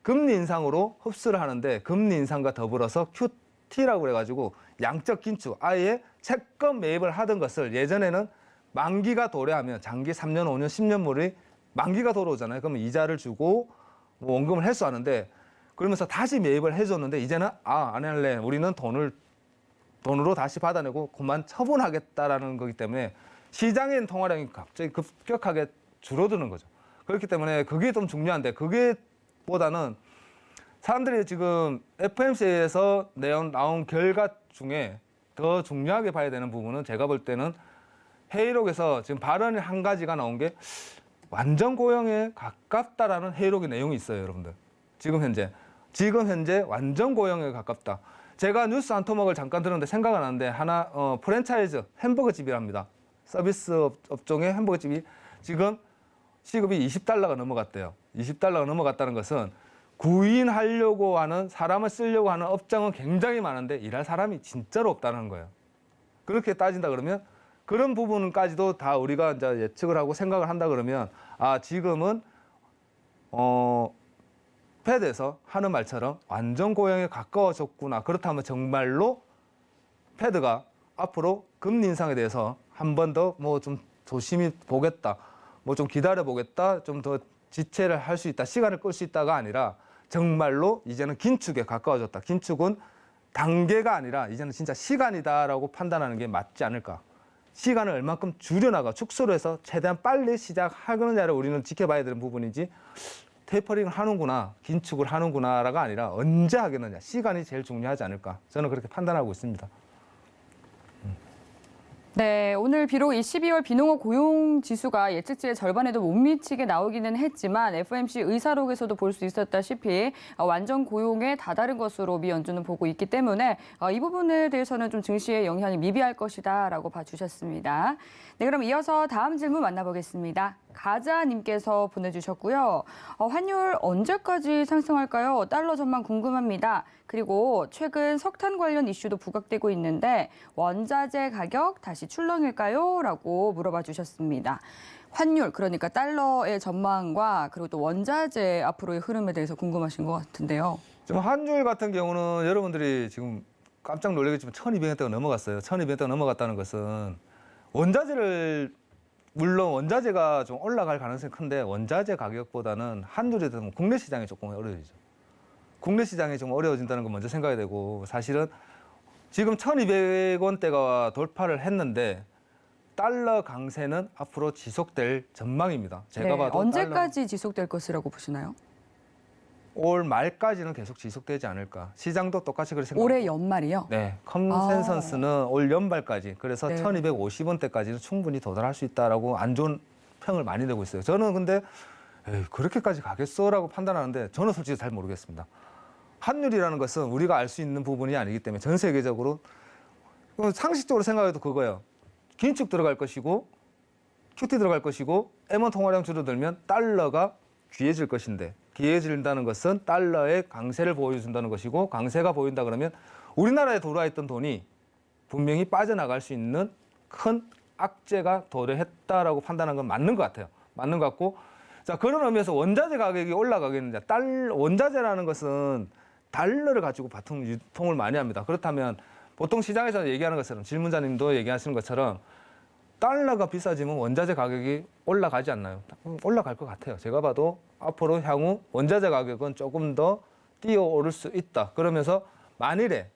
금리 인상으로 흡수를 하는데 금리 인상과 더불어서 QT라고 그래가지고 양적 긴축, 아예 채권 매입을 하던 것을 예전에는 만기가 도래하면 장기 3년, 5년, 10년물이 만기가 돌아오잖아요. 그러면 이자를 주고 뭐 원금을 회수하는데 그러면서 다시 매입을 해줬는데 이제는 안 할래. 우리는 돈으로 다시 받아내고 그만 처분하겠다라는 거기 때문에 시장의 통화량이 갑자기 급격하게 줄어드는 거죠. 그렇기 때문에 그게 좀 중요한데 그게 보다는 사람들이 지금 FOMC에서 나온 결과 중에 더 중요하게 봐야 되는 부분은 제가 볼 때는 회의록에서 지금 발언이 한 가지가 나온 게 완전 고용에 가깝다라는 회의록의 내용이 있어요, 여러분들. 지금 현재 완전 고용에 가깝다. 제가 뉴스 한 토막을 잠깐 들었는데 생각이 나는데 하나 프랜차이즈 햄버거 집이랍니다. 서비스 업종의 햄버거 집이 지금 시급이 $20가 넘어갔대요. $20가 넘어갔다는 것은 구인하려고 하는 사람을 쓰려고 하는 업장은 굉장히 많은데 일할 사람이 진짜로 없다는 거예요. 그렇게 따진다 그러면 그런 부분까지도 다 우리가 이제 예측을 하고 생각을 한다 그러면 지금은 패드에서 하는 말처럼 완전 고용에 가까워졌구나. 그렇다면 정말로 패드가 앞으로 금리 인상에 대해서 한 번 더 뭐 좀 조심히 보겠다. 뭐 좀 기다려 보겠다. 좀 더 지체를 할 수 있다. 시간을 끌 수 있다가 아니라 정말로 이제는 긴축에 가까워졌다. 긴축은 단계가 아니라 이제는 진짜 시간이다라고 판단하는 게 맞지 않을까. 시간을 얼만큼 줄여나가 축소를 해서 최대한 빨리 시작하느냐를 우리는 지켜봐야 되는 부분이지 테이퍼링을 하는구나, 긴축을 하는구나가 아니라 언제 하겠느냐. 시간이 제일 중요하지 않을까. 저는 그렇게 판단하고 있습니다. 네, 오늘 비록 이 12월 비농업 고용 지수가 예측치의 절반에도 못 미치게 나오기는 했지만 FOMC 의사록에서도 볼 수 있었다시피 완전 고용에 다다른 것으로 미 연준은 보고 있기 때문에 이 부분에 대해서는 좀 증시의 영향이 미비할 것이다라고 봐주셨습니다. 네, 그럼 이어서 다음 질문 만나보겠습니다. 가자님께서 보내주셨고요. 환율 언제까지 상승할까요? 달러 전망 궁금합니다. 그리고 최근 석탄 관련 이슈도 부각되고 있는데 원자재 가격 다시 출렁일까요? 라고 물어봐 주셨습니다. 환율, 그러니까 달러의 전망과 그리고 또 원자재 앞으로의 흐름에 대해서 궁금하신 것 같은데요. 지금 환율 같은 경우는 여러분들이 지금 깜짝 놀라겠지만 1,200원대가 넘어갔어요. 1,200원대가 넘어갔다는 것은 물론 원자재가 좀 올라갈 가능성이 큰데 원자재 가격보다는 환율이 되면 국내 시장이 조금 어려워지죠. 국내 시장이 좀 어려워진다는 건 먼저 생각해야 되고 사실은 지금 1,200원대가 돌파를 했는데 달러 강세는 앞으로 지속될 전망입니다. 제가 봐도 언제까지 지속될 것이라고 보시나요? 올 말까지는 계속 지속되지 않을까. 시장도 똑같이 그렇게 생각합니다. 올해 연말이요? 네, 컨센서스는 올 연말까지. 그래서 네. 1,250원대까지는 충분히 도달할 수 있다라고 안 좋은 평을 많이 내고 있어요. 저는 근데 그렇게까지 가겠어라고 판단하는데 저는 솔직히 잘 모르겠습니다. 환율이라는 것은 우리가 알 수 있는 부분이 아니기 때문에 전 세계적으로 상식적으로 생각해도 그거예요. 긴축 들어갈 것이고 QT 들어갈 것이고 M1 통화량 줄어들면 달러가 귀해질 것인데 귀해진다는 것은 달러의 강세를 보여준다는 것이고 강세가 보인다 그러면 우리나라에 들어와 있던 돈이 분명히 빠져나갈 수 있는 큰 악재가 도래했다라고 판단한 건 맞는 것 같아요. 맞는 것 같고 자 그런 의미에서 원자재 가격이 올라가겠는데 원자재라는 것은 달러를 가지고 바통 유통을 많이 합니다. 그렇다면 보통 시장에서 얘기하는 것처럼 질문자님도 얘기하시는 것처럼 달러가 비싸지면 원자재 가격이 올라가지 않나요? 올라갈 것 같아요. 제가 봐도 앞으로 향후 원자재 가격은 조금 더 뛰어오를 수 있다. 그러면서 만일에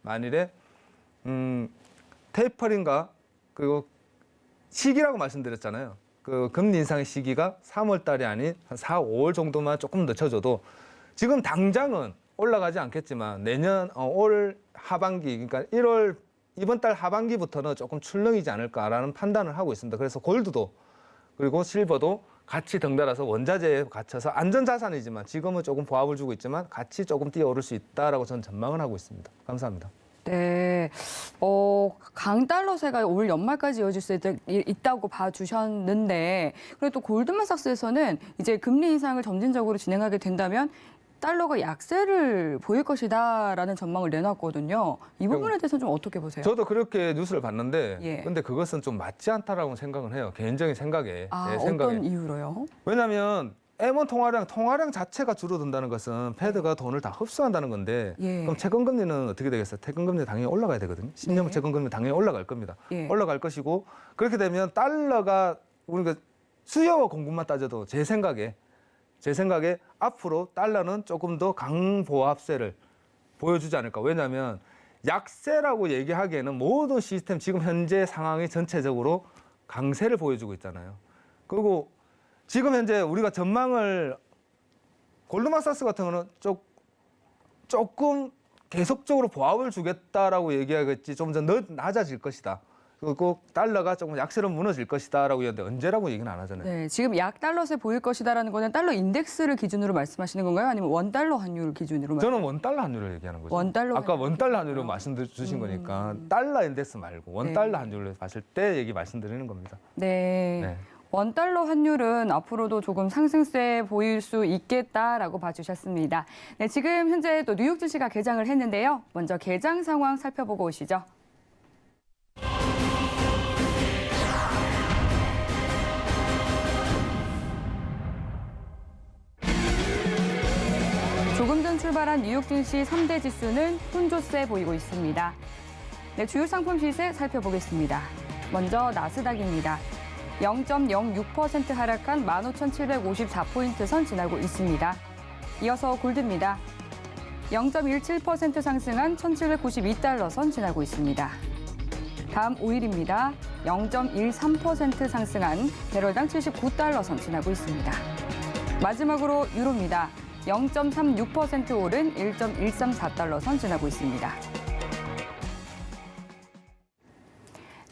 테이퍼링과 그리고 시기라고 말씀드렸잖아요. 그 금리 인상의 시기가 3월 달이 아닌 한 4, 5월 정도만 조금 늦춰져도 지금 당장은 올라가지 않겠지만 내년 올 하반기 그러니까 이번 달 하반기부터는 조금 출렁이지 않을까라는 판단을 하고 있습니다. 그래서 골드도 그리고 실버도 같이 덩달아서 원자재에 갇혀서 안전자산이지만 지금은 조금 보합을 주고 있지만 같이 조금 뛰어오를 수 있다라고 저는 전망을 하고 있습니다. 감사합니다. 네, 강달러세가 올 연말까지 이어질 수 있다고 봐주셨는데, 그리고 또 골드만삭스에서는 이제 금리 인상을 점진적으로 진행하게 된다면 달러가 약세를 보일 것이다라는 전망을 내놨거든요. 이 부분에 대해서 좀 어떻게 보세요? 저도 그렇게 뉴스를 봤는데, 예. 근데 그것은 좀 맞지 않다라고 생각을 해요. 개인적인 생각에. 제 생각에. 어떤 이유로요? 왜냐하면 M1 통화량 자체가 줄어든다는 것은 패드가 돈을 다 흡수한다는 건데 예. 그럼 채권금리는 어떻게 되겠어요? 채권금리 당연히 올라가야 되거든요. 10년 네. 채권금리 당연히 올라갈 겁니다. 예. 올라갈 것이고 그렇게 되면 달러가 우리가 수요와 공급만 따져도 제 생각에 앞으로 달러는 조금 더 강보합세를 보여주지 않을까. 왜냐하면 약세라고 얘기하기에는 모든 시스템 지금 현재 상황이 전체적으로 강세를 보여주고 있잖아요. 그리고 지금 현재 우리가 전망을 골드만삭스 같은 거는 조금 계속적으로 보합을 주겠다라고 얘기하겠지 좀 더 낮아질 것이다. 그리고 달러가 조금 약세로 무너질 것이다라고 얘기하는데 언제라고 얘기는 안 하잖아요. 네, 지금 약 달러세 보일 것이다라는 거는 달러 인덱스를 기준으로 말씀하시는 건가요? 아니면 원 달러 환율 기준으로? 저는 원달러 환율을 얘기하는 거죠. 원달러 아까 환율. 원달러 환율로 말씀 주신 거니까 달러 인덱스 말고 원달러 환율로 봤을 때 얘기 말씀드리는 겁니다. 네. 네. 원달러 환율은 앞으로도 조금 상승세 보일 수 있겠다라고 봐주셨습니다. 네, 지금 현재 또 뉴욕 증시가 개장을 했는데요. 먼저 개장 상황 살펴보고 오시죠. 조금 전 출발한 뉴욕 증시 3대 지수는 혼조세 보이고 있습니다. 네, 주요 상품 시세 살펴보겠습니다. 먼저 나스닥입니다. 0.06% 하락한 15,754포인트 선 지나고 있습니다. 이어서 골드입니다. 0.17% 상승한 1,792달러 선 지나고 있습니다. 다음 오일입니다. 0.13% 상승한 배럴당 79달러 선 지나고 있습니다. 마지막으로 유로입니다. 0.36% 오른 1.134달러 선 지나고 있습니다.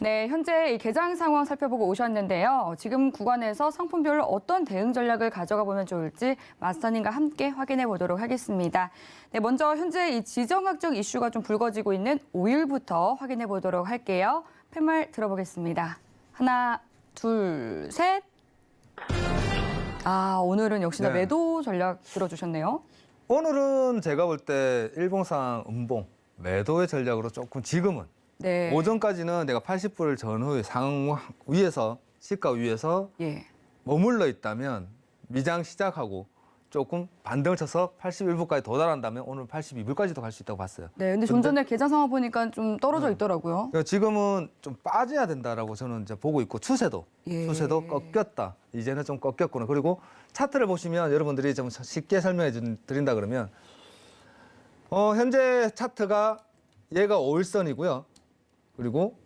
네, 현재 이 개장 상황 살펴보고 오셨는데요. 지금 구간에서 상품별로 어떤 대응 전략을 가져가 보면 좋을지 마스터님과 함께 확인해 보도록 하겠습니다. 네, 먼저 현재 이 지정학적 이슈가 좀 불거지고 있는 오일부터 확인해 보도록 할게요. 팻말 들어보겠습니다. 하나, 둘, 셋. 오늘은 역시나 네. 매도 전략 들어주셨네요. 오늘은 제가 볼 때 일봉상 음봉 매도의 전략으로 조금 지금은 네. 오전까지는 내가 80불 전후에 상황 위에서 시가 위에서 예. 머물러 있다면 미장 시작하고 조금 반등을 쳐서 81불까지 도달한다면 오늘 82불까지도 갈 수 있다고 봤어요. 네, 근데 좀 전에 개장 상황 보니까 좀 떨어져 있더라고요. 그러니까 지금은 좀 빠져야 된다라고 저는 이제 보고 있고 추세도 예. 꺾였다. 이제는 좀 꺾였구나. 그리고 차트를 보시면 여러분들이 좀 쉽게 설명해 드린다 그러면 현재 차트가 얘가 5일선이고요. 그리고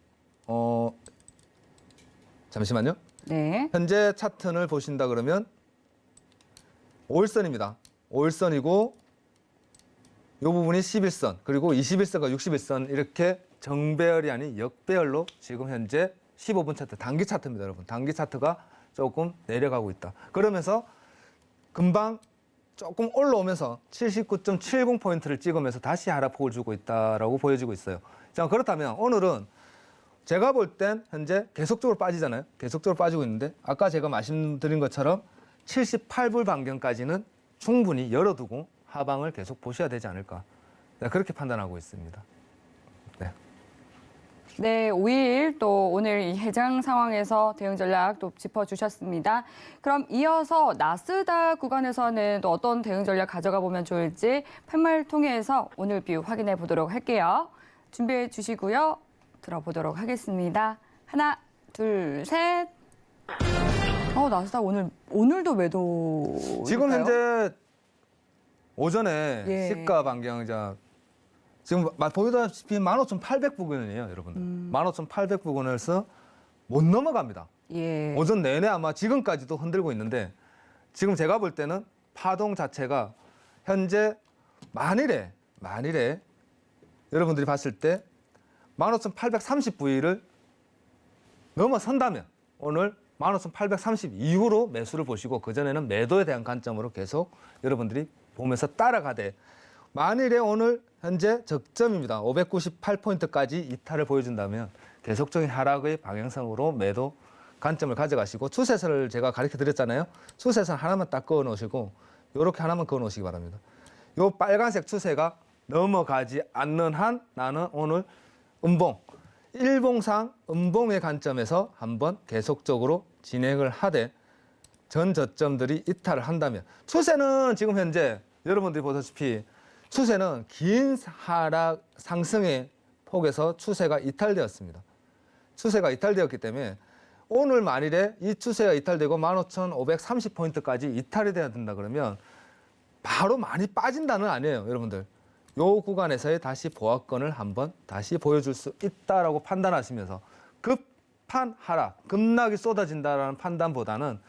잠시만요. 네. 현재 차트를 보신다 그러면 5일선입니다. 5일선이고 이 부분이 11선 그리고 21선과 61선 이렇게 정배열이 아닌 역배열로 지금 현재 15분 차트 단기 차트입니다, 여러분. 단기 차트가 조금 내려가고 있다. 그러면서 금방 조금 올라오면서 79.70포인트를 찍으면서 다시 하락폭을 주고 있다라고 보여지고 있어요. 자, 그렇다면 오늘은 제가 볼 땐 현재 계속적으로 빠지잖아요. 계속적으로 빠지고 있는데 아까 제가 말씀드린 것처럼 78불 반경까지는 충분히 열어두고 하방을 계속 보셔야 되지 않을까. 그렇게 판단하고 있습니다. 네. 네, 5일 또 오늘 이 해장 상황에서 대응 전략 또 짚어주셨습니다. 그럼 이어서 나스닥 구간에서는 또 어떤 대응 전략 가져가 보면 좋을지 팻말 통해서 오늘 뷰 확인해 보도록 할게요. 준비해 주시고요. 들어보도록 하겠습니다. 하나, 둘, 셋. 나스닥 오늘도 매도. 지금 현재 오전에 예. 시가 반경자 지금 보다시피 15,800부근이에요, 여러분들. 15,800부근에서 못 넘어갑니다. 예. 오전 내내 아마 지금까지도 흔들고 있는데 지금 제가 볼 때는 파동 자체가 현재 만일에 여러분들이 봤을 때 15,830V를 넘어선다면 오늘 15,830 이후로 매수를 보시고 그전에는 매도에 대한 관점으로 계속 여러분들이 보면서 따라가되, 만일에 오늘 현재 적점입니다. 598포인트까지 이탈을 보여준다면 계속적인 하락의 방향성으로 매도 관점을 가져가시고, 추세선을 제가 가르쳐 드렸잖아요. 추세선 하나만 딱 그어 놓으시고 이렇게 하나만 그어 놓으시기 바랍니다. 이 빨간색 추세가 넘어가지 않는 한 나는 오늘 음봉, 일봉상 음봉의 관점에서 한번 계속적으로 진행을 하되, 전 저점들이 이탈을 한다면, 추세는 지금 현재 여러분들이 보다시피 추세는 긴 하락 상승의 폭에서 추세가 이탈되었습니다. 추세가 이탈되었기 때문에 오늘 만일에 이 추세가 이탈되고 15,530포인트까지 이탈이 돼야 된다 그러면 바로 많이 빠진다는 아니에요, 여러분들. 요 구간에서의 다시 보합권을 한번 다시 보여줄 수 있다라고 판단하시면서 급한 하락, 급락이 쏟아진다라는 판단보다는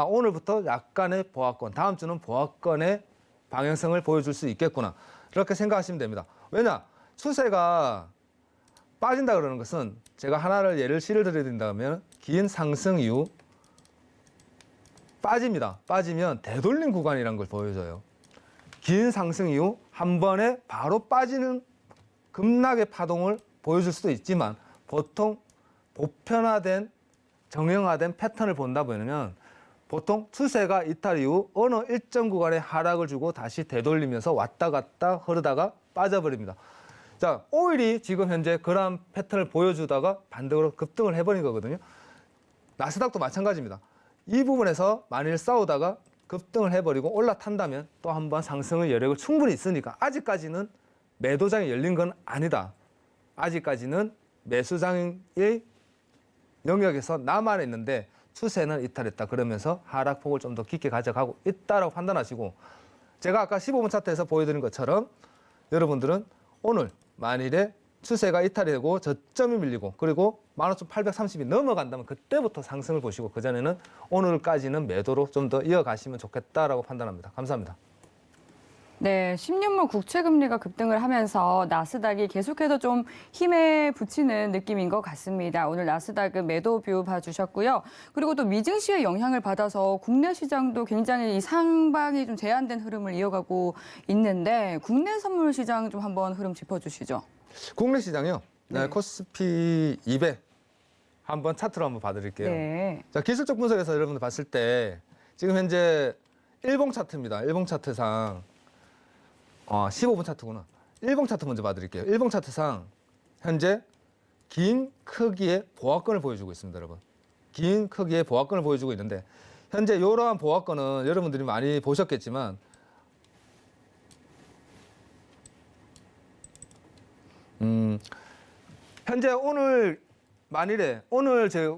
오늘부터 약간의 보합권, 다음 주는 보합권의 방향성을 보여줄 수 있겠구나, 이렇게 생각하시면 됩니다. 왜냐? 추세가 빠진다 그러는 것은 제가 하나를 예를 들어드린다면 긴 상승 이후 빠집니다. 빠지면 되돌림 구간이라는 걸 보여줘요. 긴 상승 이후 한 번에 바로 빠지는 급락의 파동을 보여줄 수도 있지만, 보통 보편화된 정형화된 패턴을 본다 보면 보통 추세가 이탈 이후 어느 일정 구간에 하락을 주고 다시 되돌리면서 왔다 갔다 흐르다가 빠져버립니다. 자, 오일이 지금 현재 그러한 패턴을 보여주다가 반대로 급등을 해버린 거거든요. 나스닥도 마찬가지입니다. 이 부분에서 만일 싸우다가 급등을 해버리고 올라탄다면 또 한 번 상승의 여력을 충분히 있으니까, 아직까지는 매도장이 열린 건 아니다. 아직까지는 매수장의 영역에서 남아 있는데 추세는 이탈했다. 그러면서 하락폭을 좀 더 깊게 가져가고 있다라고 판단하시고, 제가 아까 15분 차트에서 보여드린 것처럼 여러분들은 오늘 만일에 추세가 이탈되고 저점이 밀리고 그리고 15,830이 넘어간다면 그때부터 상승을 보시고, 그전에는 오늘까지는 매도로 좀 더 이어가시면 좋겠다라고 판단합니다. 감사합니다. 네, 10년물 국채금리가 급등을 하면서 나스닥이 계속해서 좀 힘에 부치는 느낌인 것 같습니다. 오늘 나스닥은 매도 뷰 봐주셨고요. 그리고 또 미증시의 영향을 받아서 국내 시장도 굉장히 이 상방이 좀 제한된 흐름을 이어가고 있는데, 국내 선물 시장 좀 한번 흐름 짚어주시죠. 국내 시장이요. 네. 코스피 200 한번 차트로 한번 봐드릴게요. 네. 자, 기술적 분석에서 여러분들 봤을 때 지금 현재 일봉 차트입니다. 일봉 차트상 15분 차트구나. 일봉 차트 먼저 봐드릴게요. 일봉 차트상 현재 긴 크기의 보합권을 보여주고 있습니다, 여러분. 긴 크기의 보합권을 보여주고 있는데, 현재 이러한 보합권은 여러분들이 많이 보셨겠지만 현재 오늘 만일에 오늘 제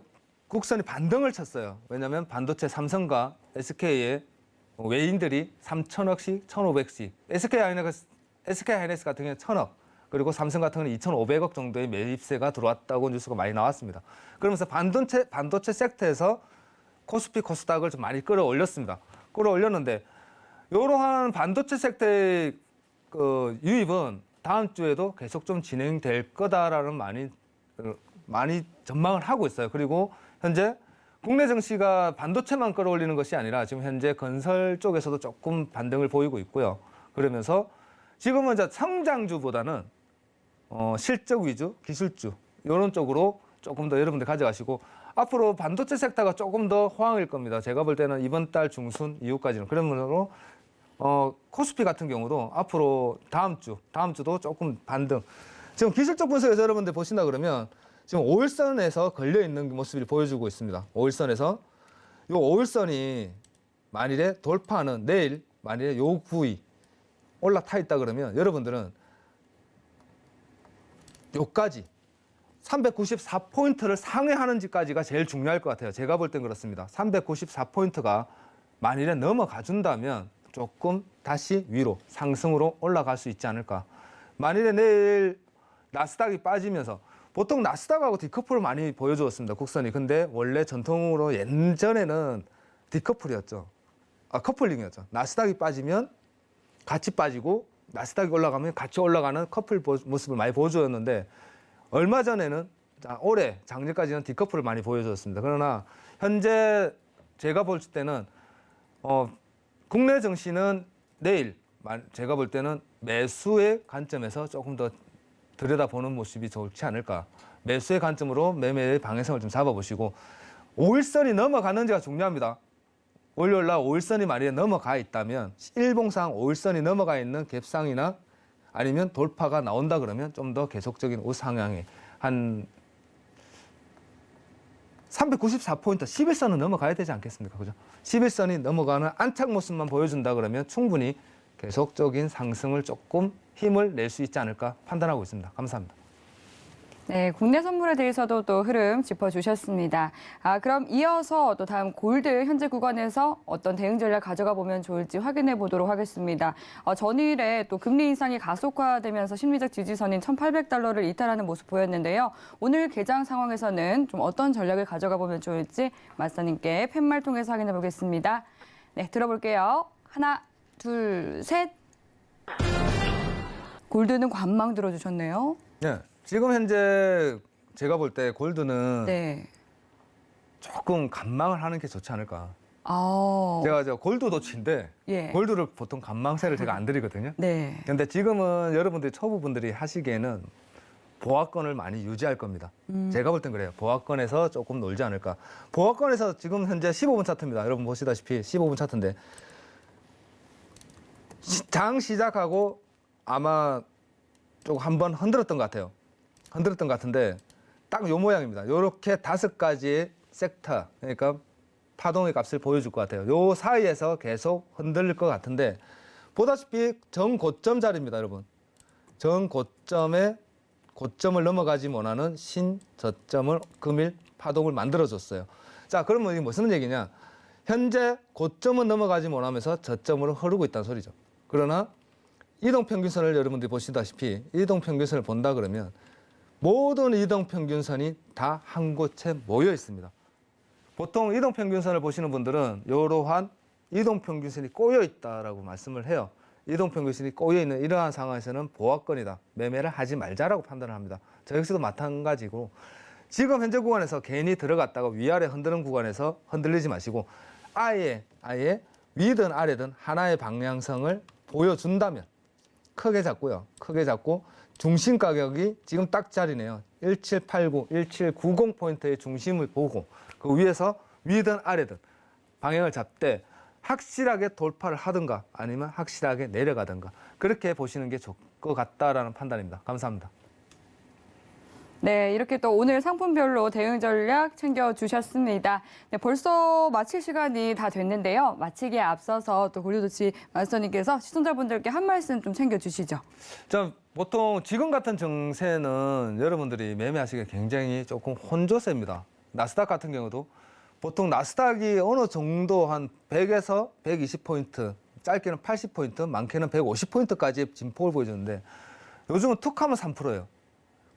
국선이 반등을 쳤어요. 왜냐하면 반도체 삼성과 SK의 외인들이 3,000억씩, 1,500씩, SK 하이닉스 같은 경우는 1,000억, 그리고 삼성 같은 경우는 2,500억 정도의 매입세가 들어왔다고 뉴스가 많이 나왔습니다. 그러면서 반도체 섹터에서 코스피, 코스닥을 좀 많이 끌어올렸습니다. 끌어올렸는데, 이러한 반도체 섹터의 유입은 다음 주에도 계속 좀 진행될 거다라는 많이 전망을 하고 있어요. 그리고 현재 국내 증시가 반도체만 끌어올리는 것이 아니라 지금 현재 건설 쪽에서도 조금 반등을 보이고 있고요. 그러면서 지금은 이제 성장주보다는 실적 위주, 기술주 이런 쪽으로 조금 더 여러분들 가져가시고, 앞으로 반도체 섹터가 조금 더 호황일 겁니다. 제가 볼 때는 이번 달 중순 이후까지는. 그러므로 코스피 같은 경우도 앞으로 다음 주도 조금 반등. 지금 기술적 분석에서 여러분들 보신다 그러면 지금 5일선에서 걸려있는 모습을 보여주고 있습니다. 5일선에서. 이 5일선이 만일에 돌파하는 내일 만일에 요 부위 올라타 있다 그러면 여러분들은 요까지 394포인트를 상회하는지까지가 제일 중요할 것 같아요. 제가 볼 땐 그렇습니다. 394포인트가 만일에 넘어가 준다면 조금 다시 위로 상승으로 올라갈 수 있지 않을까. 만일에 내일 나스닥이 빠지면서, 보통 나스닥하고 디커플을 많이 보여주었습니다, 국선이. 근데 원래 전통으로 예전에는 디커플이었죠. 커플링이었죠. 나스닥이 빠지면 같이 빠지고 나스닥이 올라가면 같이 올라가는 커플 모습을 많이 보여줬는데 얼마 전에는 올해 작년까지는 디커플을 많이 보여줬습니다. 그러나 현재 제가 볼 때는 국내 증시는 내일 제가 볼 때는 매수의 관점에서 조금 더 들여다보는 모습이 좋지 않을까. 매수의 관점으로 매매의 방향성을 좀 잡아보시고 5일선이 넘어가는지가 중요합니다. 월요일 날 5일선이 만약에 넘어가 있다면 일봉상 5일선이 넘어가 있는 갭상이나 아니면 돌파가 나온다 그러면 좀 더 계속적인 우상향에 한 394포인트 11선은 넘어가야 되지 않겠습니까? 그죠? 11선이 넘어가는 안착 모습만 보여준다 그러면 충분히 계속적인 상승을 조금 힘을 낼 수 있지 않을까 판단하고 있습니다. 감사합니다. 네, 국내 선물에 대해서도 또 흐름 짚어주셨습니다. 그럼 이어서 또 다음 골드 현재 구간에서 어떤 대응 전략 가져가 보면 좋을지 확인해 보도록 하겠습니다. 전일에 또 금리 인상이 가속화되면서 심리적 지지선인 1,800달러를 이탈하는 모습 보였는데요. 오늘 개장 상황에서는 좀 어떤 전략을 가져가 보면 좋을지 마스터님께 팻말 통해서 확인해 보겠습니다. 네, 들어볼게요. 하나, 둘, 셋. 골드는 관망 들어주셨네요. 네. 지금 현재 제가 볼 때 골드는 네. 조금 관망을 하는 게 좋지 않을까. 아, 제가 골드도 친데 예. 골드를 보통 관망세를 제가 안 드리거든요. 네. 근데 지금은 여러분들이 초보분들이 하시기에는 보합권을 많이 유지할 겁니다. 제가 볼 땐 그래요. 보합권에서 조금 놀지 않을까. 보합권에서 지금 현재 15분 차트입니다. 여러분 보시다시피 15분 차트인데 장 시작하고 아마 조금 한번 흔들었던 것 같아요. 흔들었던 것 같은데 딱 요 모양입니다. 요렇게 5가지의 섹터, 그러니까 파동의 값을 보여줄 것 같아요. 요 사이에서 계속 흔들릴 것 같은데 보다시피 정고점 자리입니다, 여러분. 정고점에 고점을 넘어가지 못하는 신저점을 금일 파동을 만들어줬어요. 자, 그러면 이게 무슨 얘기냐? 현재 고점은 넘어가지 못하면서 저점으로 흐르고 있다는 소리죠. 그러나 이동평균선을 여러분들이 보시다시피 이동평균선을 본다 그러면 모든 이동평균선이 다 한 곳에 모여 있습니다. 보통 이동평균선을 보시는 분들은 이러한 이동평균선이 꼬여 있다라고 말씀을 해요. 이동평균선이 꼬여 있는 이러한 상황에서는 보합권이다. 매매를 하지 말자라고 판단을 합니다. 저 역시도 마찬가지고 지금 현재 구간에서 괜히 들어갔다가 위아래 흔드는 구간에서 흔들리지 마시고 아예 위든 아래든 하나의 방향성을 보여준다면 크게 잡고요. 크게 잡고 중심 가격이 지금 딱 자리네요. 1789, 1790포인트의 중심을 보고 그 위에서 위든 아래든 방향을 잡되 확실하게 돌파를 하든가 아니면 확실하게 내려가든가 그렇게 보시는 게 좋을 것 같다라는 판단입니다. 감사합니다. 네, 이렇게 또 오늘 상품별로 대응 전략 챙겨주셨습니다. 네, 벌써 마칠 시간이 다 됐는데요. 마치기에 앞서서 또 골드도치 마스터님께서 시청자분들께 한 말씀 좀 챙겨주시죠. 자, 보통 지금 같은 정세는 여러분들이 매매하시기에 굉장히 조금 혼조세입니다. 나스닥 같은 경우도 보통 나스닥이 어느 정도 한 100에서 120포인트, 짧게는 80포인트, 많게는 150포인트까지 진폭을 보여주는데 요즘은 툭하면 3%예요.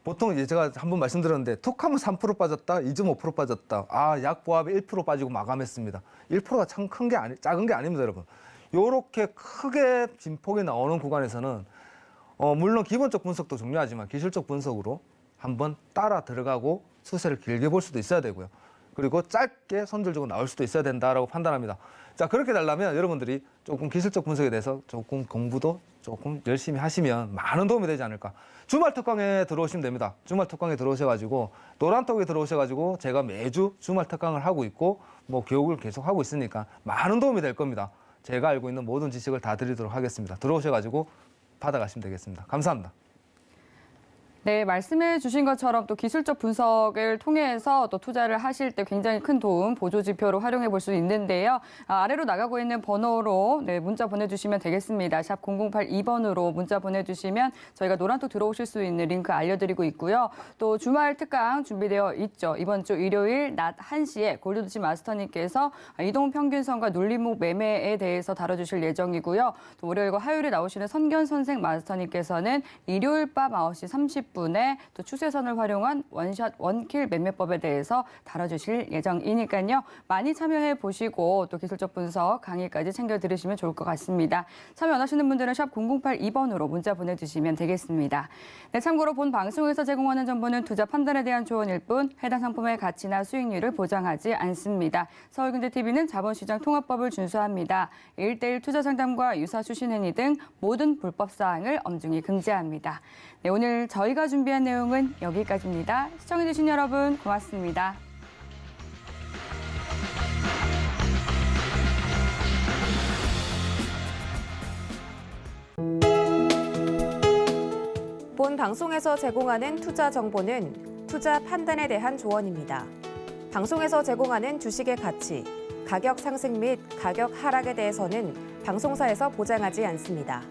보통 이제 제가 한번 말씀드렸는데 툭하면 3% 빠졌다, 2.5% 빠졌다. 약보합이 1% 빠지고 마감했습니다. 1%가 참 큰 게 작은 게 아닙니다, 여러분. 요렇게 크게 진폭이 나오는 구간에서는 물론 기본적 분석도 중요하지만 기술적 분석으로 한번 따라 들어가고 수세를 길게 볼 수도 있어야 되고요. 그리고 짧게 손절주고 나올 수도 있어야 된다라고 판단합니다. 자, 그렇게 되려면 여러분들이 조금 기술적 분석에 대해서 조금 공부도 조금 열심히 하시면 많은 도움이 되지 않을까. 주말 특강에 들어오시면 됩니다. 주말 특강에 들어오셔가지고 노란톡에 들어오셔가지고 제가 매주 주말 특강을 하고 있고 뭐 교육을 계속 하고 있으니까 많은 도움이 될 겁니다. 제가 알고 있는 모든 지식을 다 드리도록 하겠습니다. 들어오셔가지고 받아가시면 되겠습니다. 감사합니다. 네, 말씀해 주신 것처럼 또 기술적 분석을 통해서 또 투자를 하실 때 굉장히 큰 도움, 보조 지표로 활용해 볼 수 있는데요. 아래로 나가고 있는 번호로 문자 보내주시면 되겠습니다. 샵 0082번으로 문자 보내주시면 저희가 노란톡 들어오실 수 있는 링크 알려드리고 있고요. 또 주말 특강 준비되어 있죠. 이번 주 일요일 낮 1시에 골드도치 마스터님께서 이동평균선과 눌림목 매매에 대해서 다뤄주실 예정이고요. 또 월요일과 화요일에 나오시는 선견 선생 마스터님께서는 일요일 밤 9시 30분 30분에 또 추세선을 활용한 원샷 원킬 매매법에 대해서 다뤄주실 예정이니까요. 많이 참여해 보시고 또 기술적 분석 강의까지 챙겨 들으시면 좋을 것 같습니다. 참여 원하시는 분들은 샵 0082번으로 문자 보내주시면 되겠습니다. 네, 참고로 본 방송에서 제공하는 정보는 투자 판단에 대한 조언일 뿐 해당 상품의 가치나 수익률을 보장하지 않습니다. 서울경제TV는 자본시장 통합법을 준수합니다. 1:1 투자 상담과 유사 수신 행위 등 모든 불법 사항을 엄중히 금지합니다. 네, 오늘 저희가 준비한 내용은 여기까지입니다. 시청해주신 여러분 고맙습니다. 본 방송에서 제공하는 투자 정보는 투자 판단에 대한 조언입니다. 방송에서 제공하는 주식의 가치, 가격 상승 및 가격 하락에 대해서는 방송사에서 보장하지 않습니다.